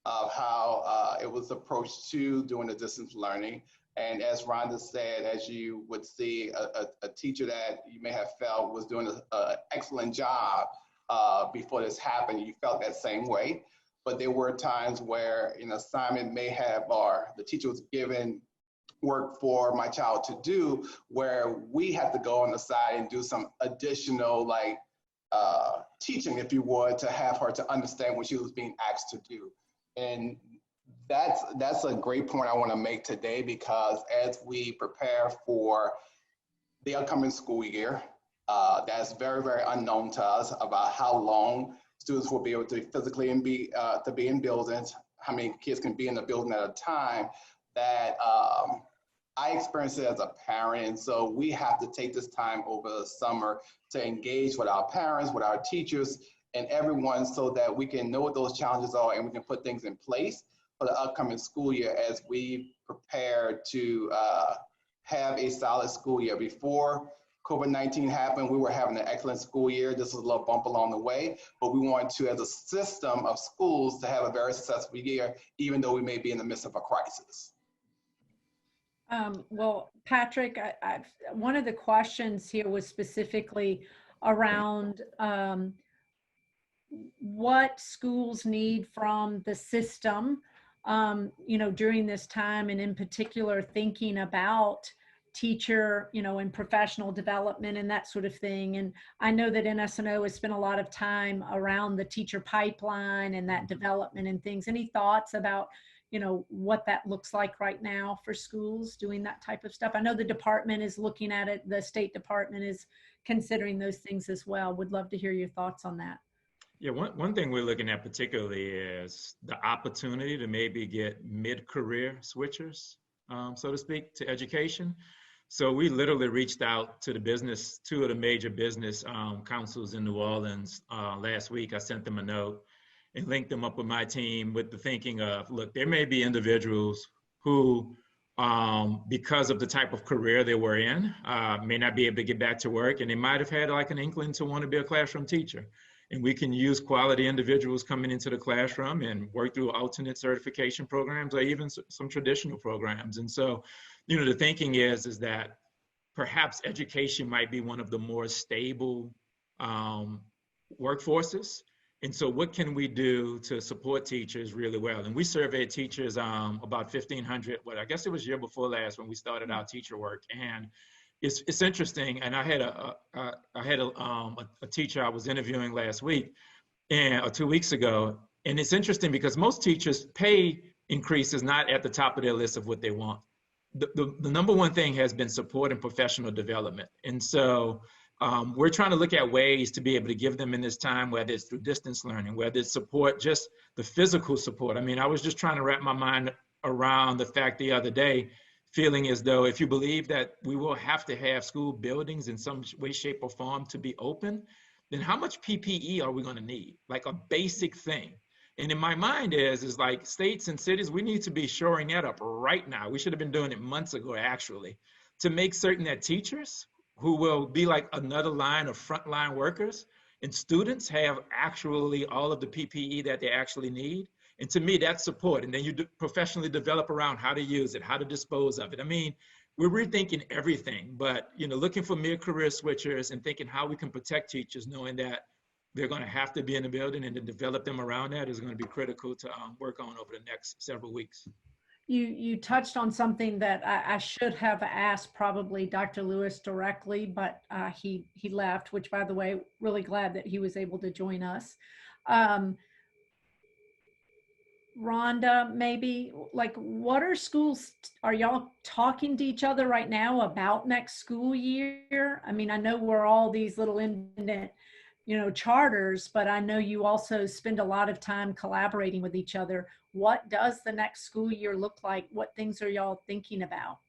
of how it was approached to doing the distance learning. And as Rhonda said, as you would see a teacher that you may have felt was doing an excellent job before this happened, you felt that same way. But there were times where an assignment may have, or the teacher was given work for my child to do, where we have to go on the side and do some additional like teaching, if you would, to have her to understand what she was being asked to do. And that's a great point I want to make today, because as we prepare for the upcoming school year, that's very, very unknown to us about how long students will be able to physically and be in buildings, how many kids can be in the building at a time, that I experienced it as a parent. And so we have to take this time over the summer to engage with our parents, with our teachers, and everyone, so that we can know what those challenges are and we can put things in place for the upcoming school year as we prepare to have a solid school year. Before COVID-19 happened, we were having an excellent school year. This was a little bump along the way, but we want to, as a system of schools, to have a very successful year, even though we may be in the midst of a crisis. Well, Patrick, one of the questions here was specifically around what schools need from the system, during this time, and in particular thinking about teacher, and professional development and that sort of thing. And I know that NSNO has spent a lot of time around the teacher pipeline and that development and things. Any thoughts about, what that looks like right now for schools doing that type of stuff? I know the department is looking at it. The State Department is considering those things as well. Would love to hear your thoughts on that. Yeah, one thing we're looking at particularly is the opportunity to maybe get mid-career switchers, so to speak, to education. So we literally reached out to two of the major business councils in New Orleans last week. I sent them a note and linked them up with my team with the thinking of, look, there may be individuals who, because of the type of career they were in, may not be able to get back to work, and they might have had like an inkling to want to be a classroom teacher. And we can use quality individuals coming into the classroom and work through alternate certification programs or even some traditional programs. And so, the thinking is that perhaps education might be one of the more stable workforces. And so what can we do to support teachers really well? And we surveyed teachers, about 1,500, I guess it was year before last when we started our teacher work. And it's interesting. And I had a teacher I was interviewing last week or 2 weeks ago. And it's interesting because most teachers' pay increase is not at the top of their list of what they want. The number one thing has been support and professional development. And so we're trying to look at ways to be able to give them in this time, whether it's through distance learning, whether it's support, just the physical support. I mean, I was just trying to wrap my mind around the fact the other day, feeling as though if you believe that we will have to have school buildings in some way, shape, or form to be open, then how much PPE are we going to need? Like a basic thing. And in my mind is like states and cities, we need to be shoring that up right now. We should have been doing it months ago, actually, to make certain that teachers who will be like another line of frontline workers and students have actually all of the PPE that they actually need. And to me, that's support. And then you professionally develop around how to use it, how to dispose of it. I mean, we're rethinking everything, but looking for mid-career switchers and thinking how we can protect teachers, knowing that they're going to have to be in the building, and to develop them around that is going to be critical to work on over the next several weeks. You touched on something that I should have asked probably Dr. Lewis directly, but he left, which, by the way, really glad that he was able to join us. Rhonda, maybe, like, what are y'all talking to each other right now about next school year? I mean, I know we're all these little independent, charters, but I know you also spend a lot of time collaborating with each other. What does the next school year look like? What things are y'all thinking about?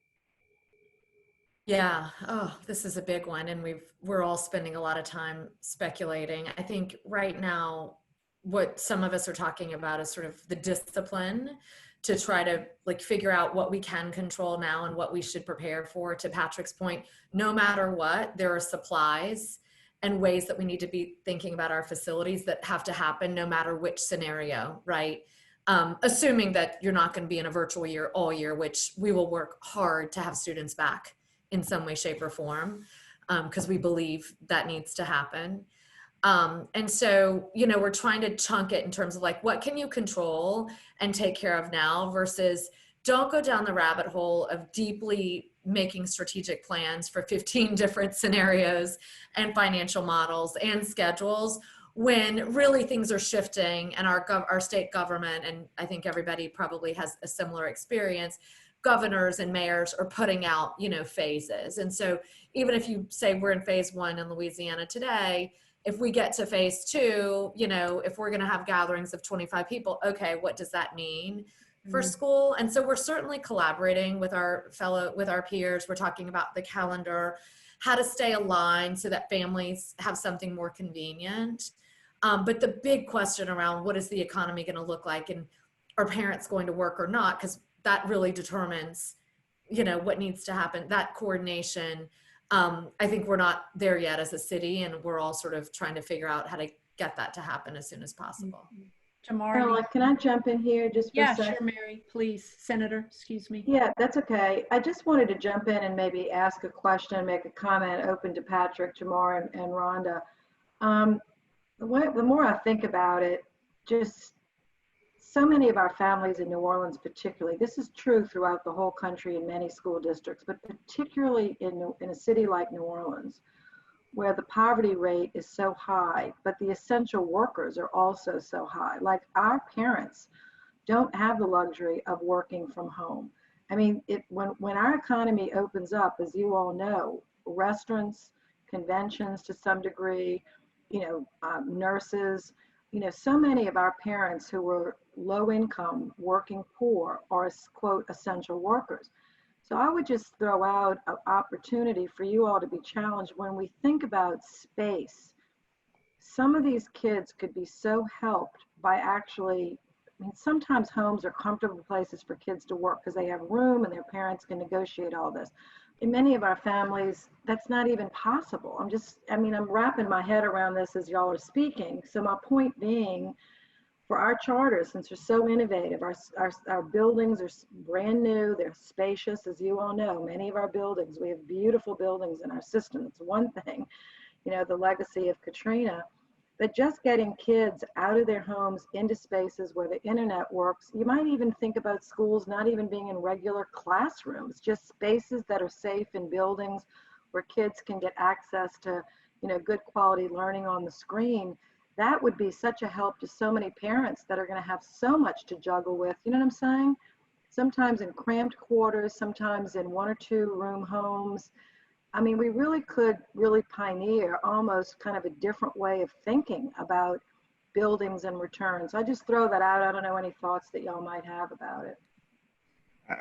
Yeah. Oh, this is a big one. And we're all spending a lot of time speculating. I think right now, what some of us are talking about is sort of the discipline to try to figure out what we can control now and what we should prepare for. To Patrick's point, no matter what, there are supplies and ways that we need to be thinking about our facilities that have to happen no matter which scenario, right? Assuming that you're not going to be in a virtual year all year, which we will work hard to have students back in some way, shape, or form, because we believe that needs to happen. And so, we're trying to chunk it in terms of what can you control and take care of now versus don't go down the rabbit hole of deeply making strategic plans for 15 different scenarios and financial models and schedules when really things are shifting, and our state government, and I think everybody probably has a similar experience, governors and mayors are putting out, phases. And so even if you say we're in phase 1 in Louisiana today, if we get to phase 2, if we're going to have gatherings of 25 people, okay, what does that mean for school? And so we're certainly collaborating with our peers. We're talking about the calendar, how to stay aligned so that families have something more convenient. But the big question around what is the economy going to look like, and are parents going to work or not? Because that really determines, what needs to happen, that coordination. I think we're not there yet as a city, and we're all sort of trying to figure out how to get that to happen as soon as possible. Jamar, Caroline, can I jump in here just for a yeah, second? sure, Mary, please. Senator, excuse me. Yeah, that's okay. I just wanted to jump in and maybe ask a question, make a comment open to Patrick, Jamar, and Rhonda. The more I think about it, just so many of our families in New Orleans particularly, this is true throughout the whole country in many school districts, but particularly in a city like New Orleans, where the poverty rate is so high, but the essential workers are also so high. Like, our parents don't have the luxury of working from home. I mean, when our economy opens up, as you all know, restaurants, conventions to some degree, nurses, so many of our parents who were low income, working poor, are, quote, essential workers. So I would just throw out an opportunity for you all to be challenged when we think about space. Some of these kids could be so helped by actually, I mean, sometimes homes are comfortable places for kids to work because they have room and their parents can negotiate all this. In many of our families, that's not even possible. I'm wrapping my head around this as y'all are speaking. So my point being, for our charters, since they're so innovative, our buildings are brand new, they're spacious, as you all know. Many of our buildings, we have beautiful buildings in our system. It's one thing, the legacy of Katrina. But just getting kids out of their homes into spaces where the internet works. You might even think about schools not even being in regular classrooms, just spaces that are safe in buildings where kids can get access to, good quality learning on the screen. That would be such a help to so many parents that are going to have so much to juggle with. You know what I'm saying? Sometimes in cramped quarters, sometimes in 1 or 2 room homes. I mean, we really could pioneer almost kind of a different way of thinking about buildings and returns. I just throw that out. I don't know any thoughts that y'all might have about it.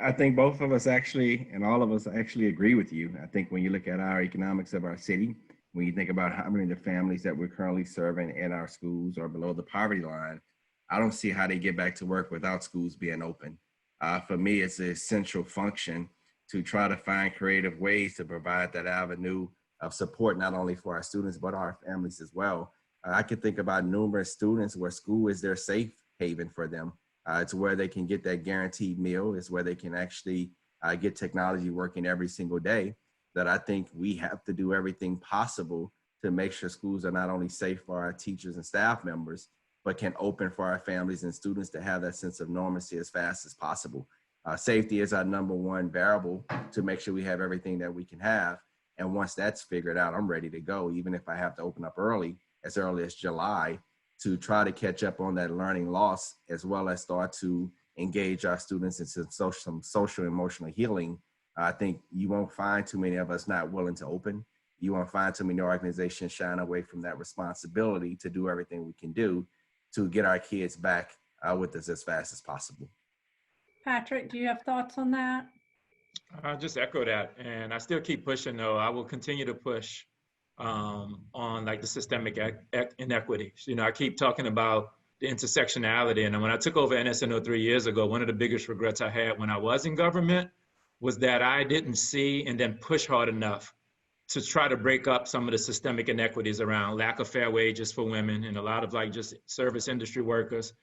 I think both of us actually, and all of us actually agree with you. I think when you look at our economics of our city, when you think about how many of the families that we're currently serving in our schools are below the poverty line, I don't see how they get back to work without schools being open. For me, it's an essential function to try to find creative ways to provide that avenue of support, not only for our students, but our families as well. I can think about numerous students where school is their safe haven for them. It's where they can get that guaranteed meal. It's where they can actually get technology working every single day. That I think we have to do everything possible to make sure schools are not only safe for our teachers and staff members, but can open for our families and students to have that sense of normalcy as fast as possible. Safety is our #1 variable to make sure we have everything that we can have. And once that's figured out, I'm ready to go, even if I have to open up early as July, to try to catch up on that learning loss, as well as start to engage our students in some social emotional healing. I think you won't find too many of us not willing to open. You won't find too many organizations shying away from that responsibility to do everything we can do to get our kids back with us as fast as possible. Patrick, do you have thoughts on that? I just echo that, and I still keep pushing though. I will continue to push on like the systemic inequities. I keep talking about the intersectionality, and when I took over NSNO 3 years ago, one of the biggest regrets I had when I was in government was that I didn't see and then push hard enough to try to break up some of the systemic inequities around lack of fair wages for women and a lot of like just service industry workers,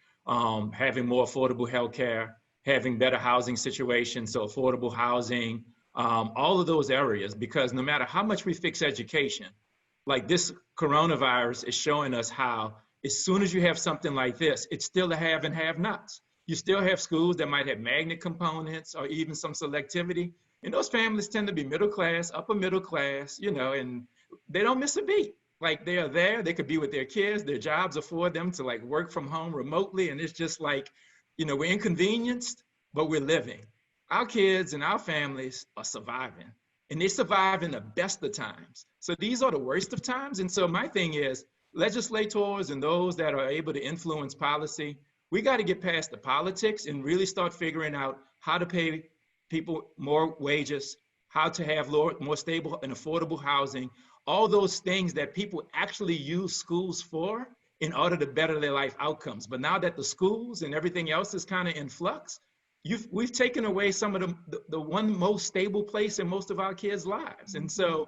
having more affordable health care, having better housing situations, so affordable housing, all of those areas, because no matter how much we fix education, like this coronavirus is showing us how as soon as you have something like this, it's still a have and have nots. You still have schools that might have magnet components or even some selectivity. And those families tend to be middle class, upper middle class, and they don't miss a beat. Like they are there, they could be with their kids, their jobs afford them to like work from home remotely. And it's just like, we're inconvenienced, but we're living. Our kids and our families are surviving, and they survive in the best of times. So these are the worst of times. And so my thing is, legislators and those that are able to influence policy, we got to get past the politics and really start figuring out how to pay people more wages, how to have more stable and affordable housing, all those things that people actually use schools for in order to better their life outcomes. But now that the schools and everything else is kind of in flux, we've taken away some of the one most stable place in most of our kids' lives. And so,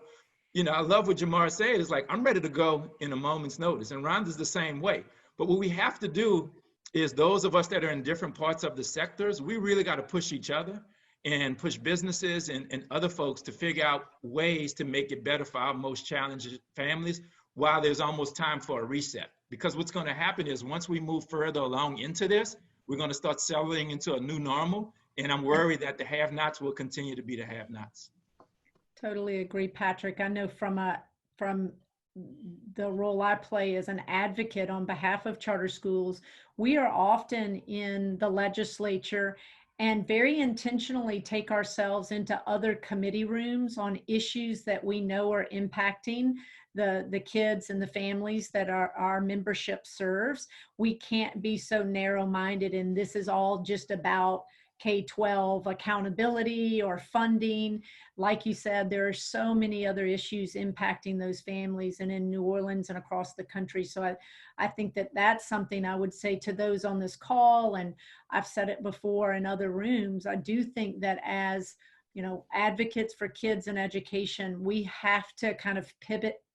I love what Jamar said. It's like, I'm ready to go in a moment's notice. And Rhonda's the same way. But what we have to do is those of us that are in different parts of the sectors, we really got to push each other and push businesses and other folks to figure out ways to make it better for our most challenged families while there's almost time for a reset. Because what's going to happen is once we move further along into this, we're going to start settling into a new normal. And I'm worried that the have-nots will continue to be the have-nots. Totally agree, Patrick. I know from the role I play as an advocate on behalf of charter schools, we are often in the legislature and very intentionally take ourselves into other committee rooms on issues that we know are impacting the kids and the families that our membership serves. We can't be so narrow-minded and this is all just about K-12 accountability or funding. Like you said, there are so many other issues impacting those families and in New Orleans and across the country. So I think that that's something I would say to those on this call, and I've said it before in other rooms. I do think that as, you know, advocates for kids and education, we have to kind of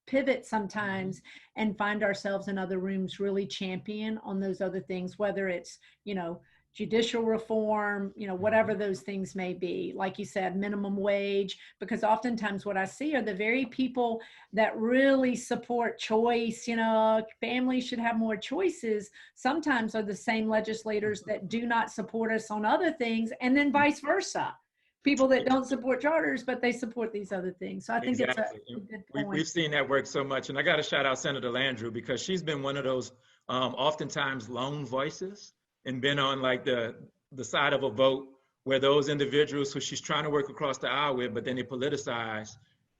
pivot sometimes and find ourselves in other rooms really champion on those other things, whether it's, you know, judicial reform, you know, whatever those things may be, like you said, minimum wage, because oftentimes what I see are the very people that really support choice, you know, families should have more choices, sometimes are the same legislators that do not support us on other things, and then vice versa. People that don't support charters, but they support these other things. So I think exactly. It's a good point. We've seen that work so much. And I got to shout out Senator Landrieu because she's been one of those oftentimes lone voices and been on like the side of a vote where those individuals who she's trying to work across the aisle with, but then they politicize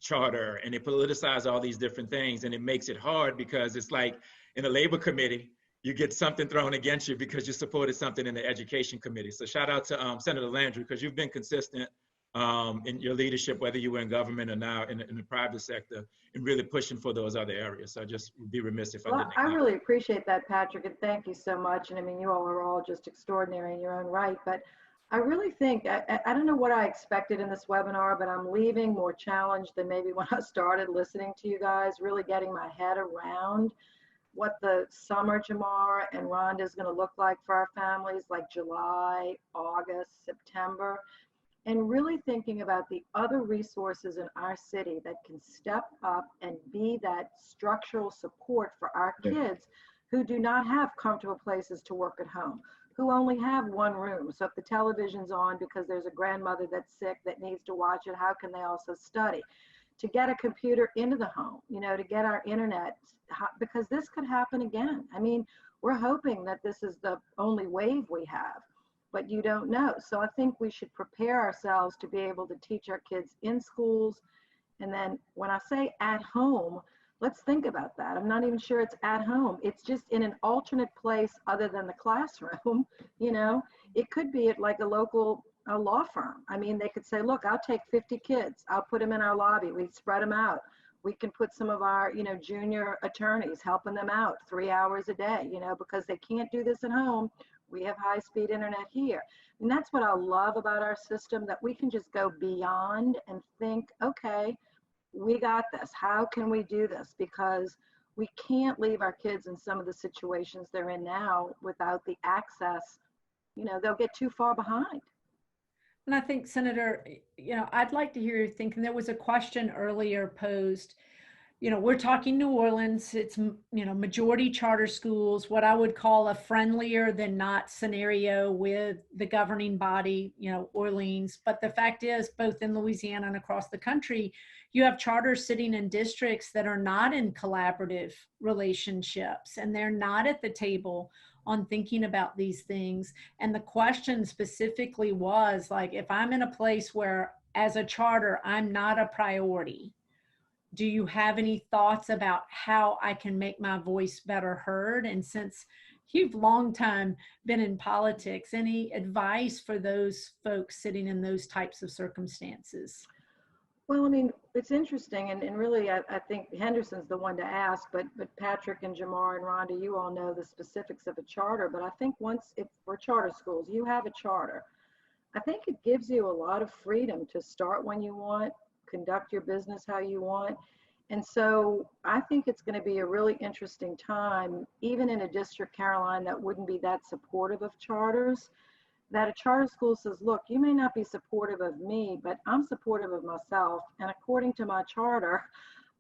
charter and they politicize all these different things. And it makes it hard because it's like in the labor committee, you get something thrown against you because you supported something in the education committee. So shout out to Senator Landrieu, because you've been consistent in your leadership, whether you were in government or now in the private sector, and really pushing for those other areas. So I just would be remiss if I didn't. I really appreciate that, Patrick, and thank you so much. And I mean, you all are all just extraordinary in your own right, but I really think, I don't know what I expected in this webinar, but I'm leaving more challenged than maybe when I started listening to you guys, really getting my head around what the summer, Jamar and Rhonda, is going to look like for our families, like July, August, September, and really thinking about the other resources in our city that can step up and be that structural support for our kids who do not have comfortable places to work at home, who only have one room. So if the television's on because there's a grandmother that's sick that needs to watch it, how can they also study? To get a computer into the home, you know, to get our internet, because this could happen again. I mean, we're hoping that this is the only wave we have, but you don't know. So I think we should prepare ourselves to be able to teach our kids in schools. And then when I say at home, let's think about that. I'm not even sure it's at home. It's just in an alternate place other than the classroom. You know, it could be at like a local law firm. I mean, they could say, look, I'll take 50 kids. I'll put them in our lobby. We spread them out. We can put some of our, you know, junior attorneys helping them out 3 hours a day, you know, because they can't do this at home. We have high-speed internet here. And that's what I love about our system, that we can just go beyond and think, okay, we got this. How can we do this? Because we can't leave our kids in some of the situations they're in now without the access. You know, they'll get too far behind. And I think, Senator, you know, I'd like to hear your thinking. There was a question earlier posed, you know, we're talking New Orleans, it's, you know, majority charter schools, what I would call a friendlier than not scenario with the governing body, you know, Orleans. But the fact is, both in Louisiana and across the country, you have charters sitting in districts that are not in collaborative relationships, and they're not at the table on thinking about these things. And the question specifically was like, if I'm in a place where as a charter, I'm not a priority, do you have any thoughts about how I can make my voice better heard? And since you've long time been in politics, any advice for those folks sitting in those types of circumstances? Well, I mean, it's interesting, and really, I think Henderson's the one to ask, but Patrick and Jamar and Rhonda, you all know the specifics of a charter, but I think once, if for charter schools, you have a charter, I think it gives you a lot of freedom to start when you want, conduct your business how you want, And so I think it's going to be a really interesting time, even in a district, Caroline, that wouldn't be that supportive of charters, that a charter school says, look, you may not be supportive of me, but I'm supportive of myself. And according to my charter,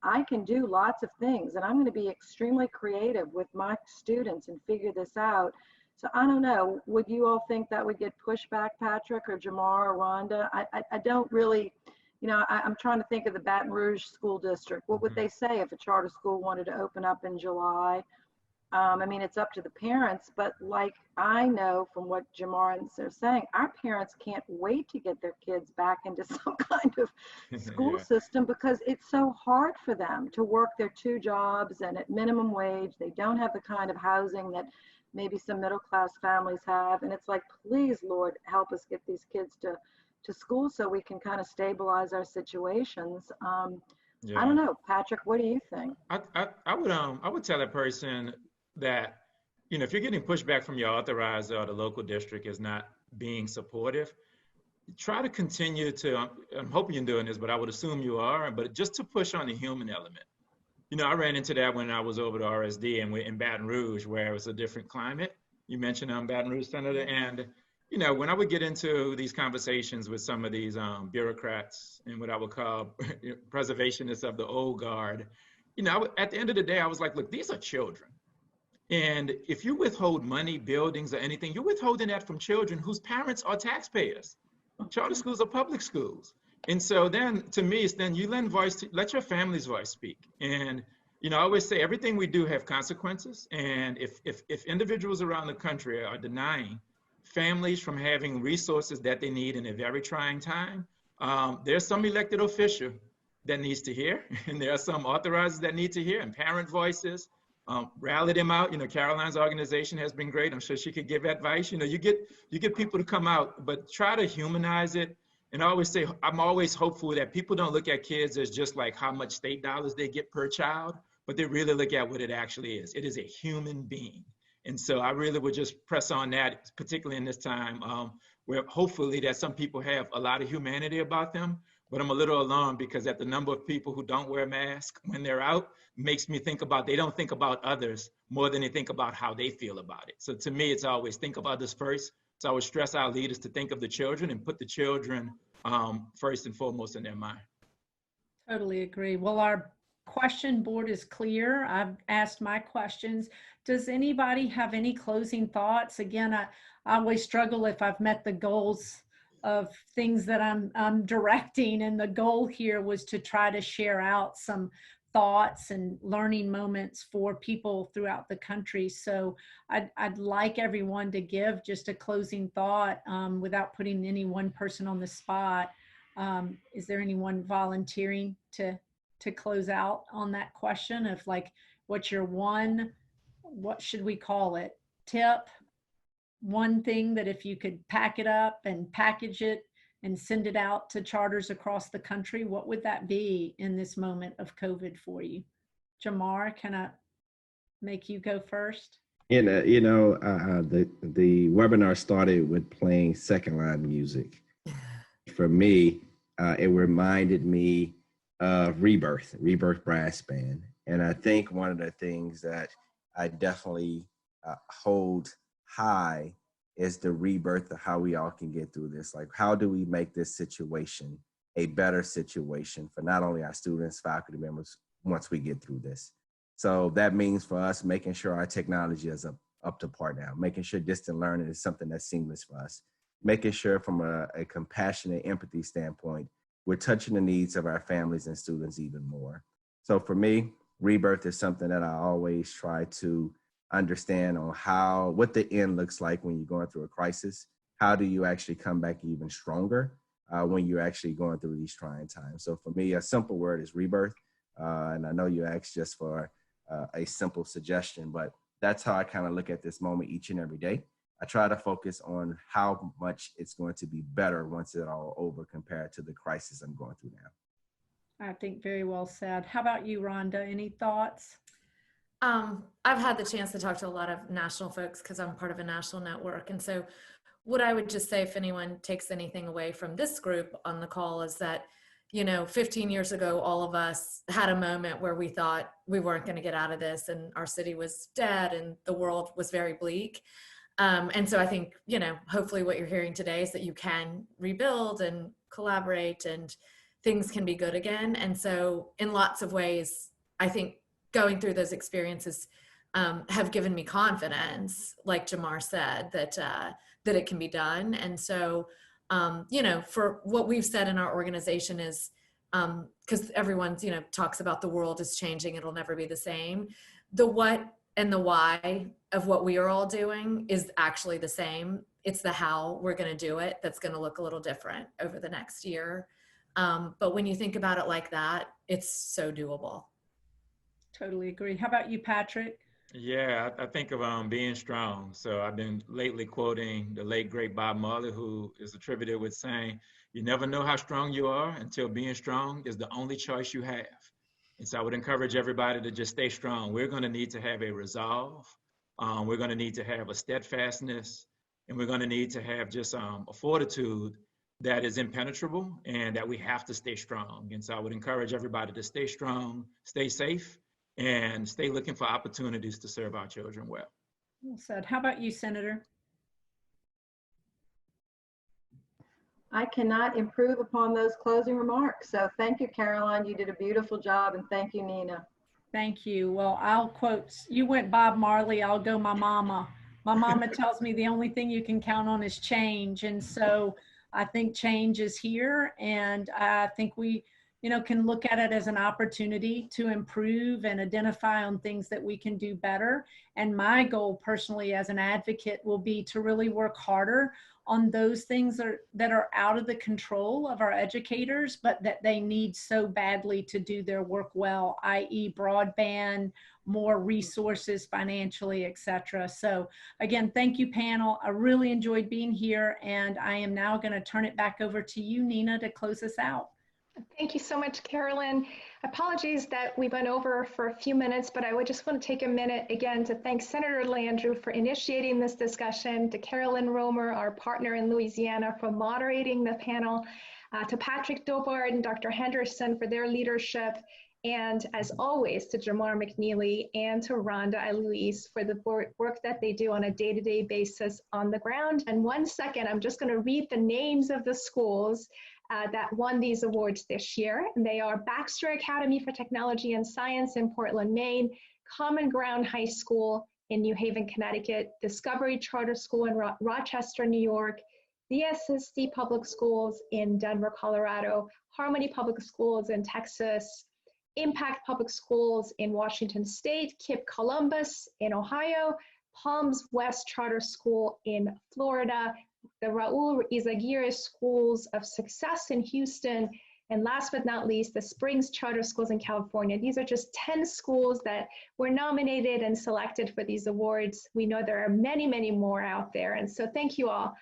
I can do lots of things, and I'm going to be extremely creative with my students and figure this out. So I don't know, would you all think that would get pushback, Patrick or Jamar or Rhonda? I don't really, you know, I'm trying to think of the Baton Rouge School District. What would they say if a charter school wanted to open up in July? I mean, it's up to the parents, but like I know from what Jamar and are saying, our parents can't wait to get their kids back into some kind of school Yeah. system because it's so hard for them to work their 2 jobs and at minimum wage. They don't have the kind of housing that maybe some middle class families have. And it's like, please, Lord, help us get these kids to school so we can kind of stabilize our situations. I Yeah. don't know, Patrick, what do you think? I would tell a person that, you know, if you're getting pushback from your authorizer or the local district is not being supportive, try to continue to, I'm hoping you're doing this, but I would assume you are, but just to push on the human element. You know, I ran into that when I was over to RSD and we're in Baton Rouge, where it was a different climate. You mentioned Baton Rouge, Senator, and you know, when I would get into these conversations with some of these bureaucrats and what I would call preservationists of the old guard, you know, at the end of the day, I was like, look, these are children. And if you withhold money, buildings, or anything, you're withholding that from children whose parents are taxpayers. Charter schools are public schools. And so then, to me, it's then you lend voice to, let your family's voice speak. And, you know, I always say everything we do have consequences. And if individuals around the country are denying families from having resources that they need in a very trying time, there's some elected official that needs to hear, and there are some authorizers that need to hear, and parent voices. Rally them out. You know, Caroline's organization has been great. I'm sure she could give advice. You know, you get people to come out, but try to humanize it. And I always say, I'm always hopeful that people don't look at kids as just like how much state dollars they get per child, but they really look at what it actually is. It is a human being. And so I really would just press on that, particularly in this time, where hopefully that some people have a lot of humanity about them. But I'm a little alarmed because at the number of people who don't wear masks when they're out makes me think about, they don't think about others more than they think about how they feel about it. So to me, it's always think of others first. So I would stress our leaders to think of the children and put the children first and foremost in their mind. Totally agree. Well, our question board is clear. I've asked my questions. Does anybody have any closing thoughts? Again, I always struggle if I've met the goals of things that I'm directing, and the goal here was to try to share out some thoughts and learning moments for people throughout the country. So I'd like everyone to give just a closing thought without putting any one person on the spot. Is there anyone volunteering to close out on that question of like, what's your one, what should we call it, tip? One thing that if you could pack it up and package it and send it out to charters across the country, what would that be in this moment of COVID for you? Jamar, can I make you go first? And the webinar started with playing second line music. For me, it reminded me of Rebirth Brass Band. And I think one of the things that I definitely hold high is the rebirth of how we all can get through this. Like, how do we make this situation a better situation for not only our students, faculty members, once we get through this? So that means for us making sure our technology is up to par now, making sure distant learning is something that's seamless for us, making sure from a compassionate empathy standpoint, we're touching the needs of our families and students even more. So for me, rebirth is something that I always try to understand on what the end looks like when you're going through a crisis. How do you actually come back even stronger when you're actually going through these trying times? So for me, a simple word is rebirth. And I know you asked just for a simple suggestion, but that's how I kind of look at this moment each and every day. I try to focus on how much it's going to be better once it's all over compared to the crisis I'm going through now. I think very well said. How about you, Rhonda? Any thoughts? I've had the chance to talk to a lot of national folks because I'm part of a national network. And so what I would just say, if anyone takes anything away from this group on the call, is that, you know, 15 years ago, all of us had a moment where we thought we weren't going to get out of this and our city was dead and the world was very bleak. And so I think, you know, hopefully what you're hearing today is that you can rebuild and collaborate and things can be good again. And so in lots of ways, I think going through those experiences have given me confidence, like Jamar said, that it can be done. And so, you know, for what we've said in our organization is, because everyone's, you know, talks about the world is changing, it'll never be the same. The what and the why of what we are all doing is actually the same. It's the how we're going to do it that's going to look a little different over the next year. But when you think about it like that, it's so doable. Totally agree. How about you, Patrick? Yeah, I think of being strong. So I've been lately quoting the late, great Bob Marley, who is attributed with saying, you never know how strong you are until being strong is the only choice you have. And so I would encourage everybody to just stay strong. We're going to need to have a resolve. We're going to need to have a steadfastness, and we're going to need to have just a fortitude that is impenetrable and that we have to stay strong. And so I would encourage everybody to stay strong, stay safe, and stay looking for opportunities to serve our children well. Well said. How about you, Senator? I cannot improve upon those closing remarks. So thank you, Caroline. You did a beautiful job, and thank you, Nina. Thank you. Well, I'll quote, you went Bob Marley, I'll go my mama. My mama tells me the only thing you can count on is change. And so I think change is here. And I think we, you know, can look at it as an opportunity to improve and identify on things that we can do better. And my goal personally as an advocate will be to really work harder on those things that are out of the control of our educators, but that they need so badly to do their work well, i.e. broadband, more resources financially, etc. So again, thank you, panel. I really enjoyed being here, and I am now going to turn it back over to you, Nina, to close us out. Thank you so much, Carolyn. Apologies that we went over for a few minutes, but I would just want to take a minute again to thank Senator Landrieu for initiating this discussion, to Carolyn Romer, our partner in Louisiana, for moderating the panel, to Patrick Dobard and Dr. Henderson for their leadership, and as always, to Jamar McNeely and to Rhonda and Ruiz for the work that they do on a day-to-day basis on the ground. And 1 second, I'm just going to read the names of the schools that won these awards this year. And they are Baxter Academy for Technology and Science in Portland, Maine, Common Ground High School in New Haven, Connecticut, Discovery Charter School in Rochester, New York, the SSD Public Schools in Denver, Colorado, Harmony Public Schools in Texas, Impact Public Schools in Washington State, KIPP Columbus in Ohio, Palms West Charter School in Florida, the Raul Izaguirre Schools of Success in Houston, and last but not least, the Springs Charter Schools in California. These are just 10 schools that were nominated and selected for these awards. We know there are many, many more out there. And so thank you all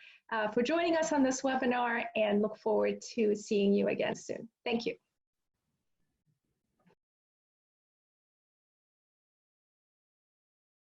for joining us on this webinar, and look forward to seeing you again soon. Thank you.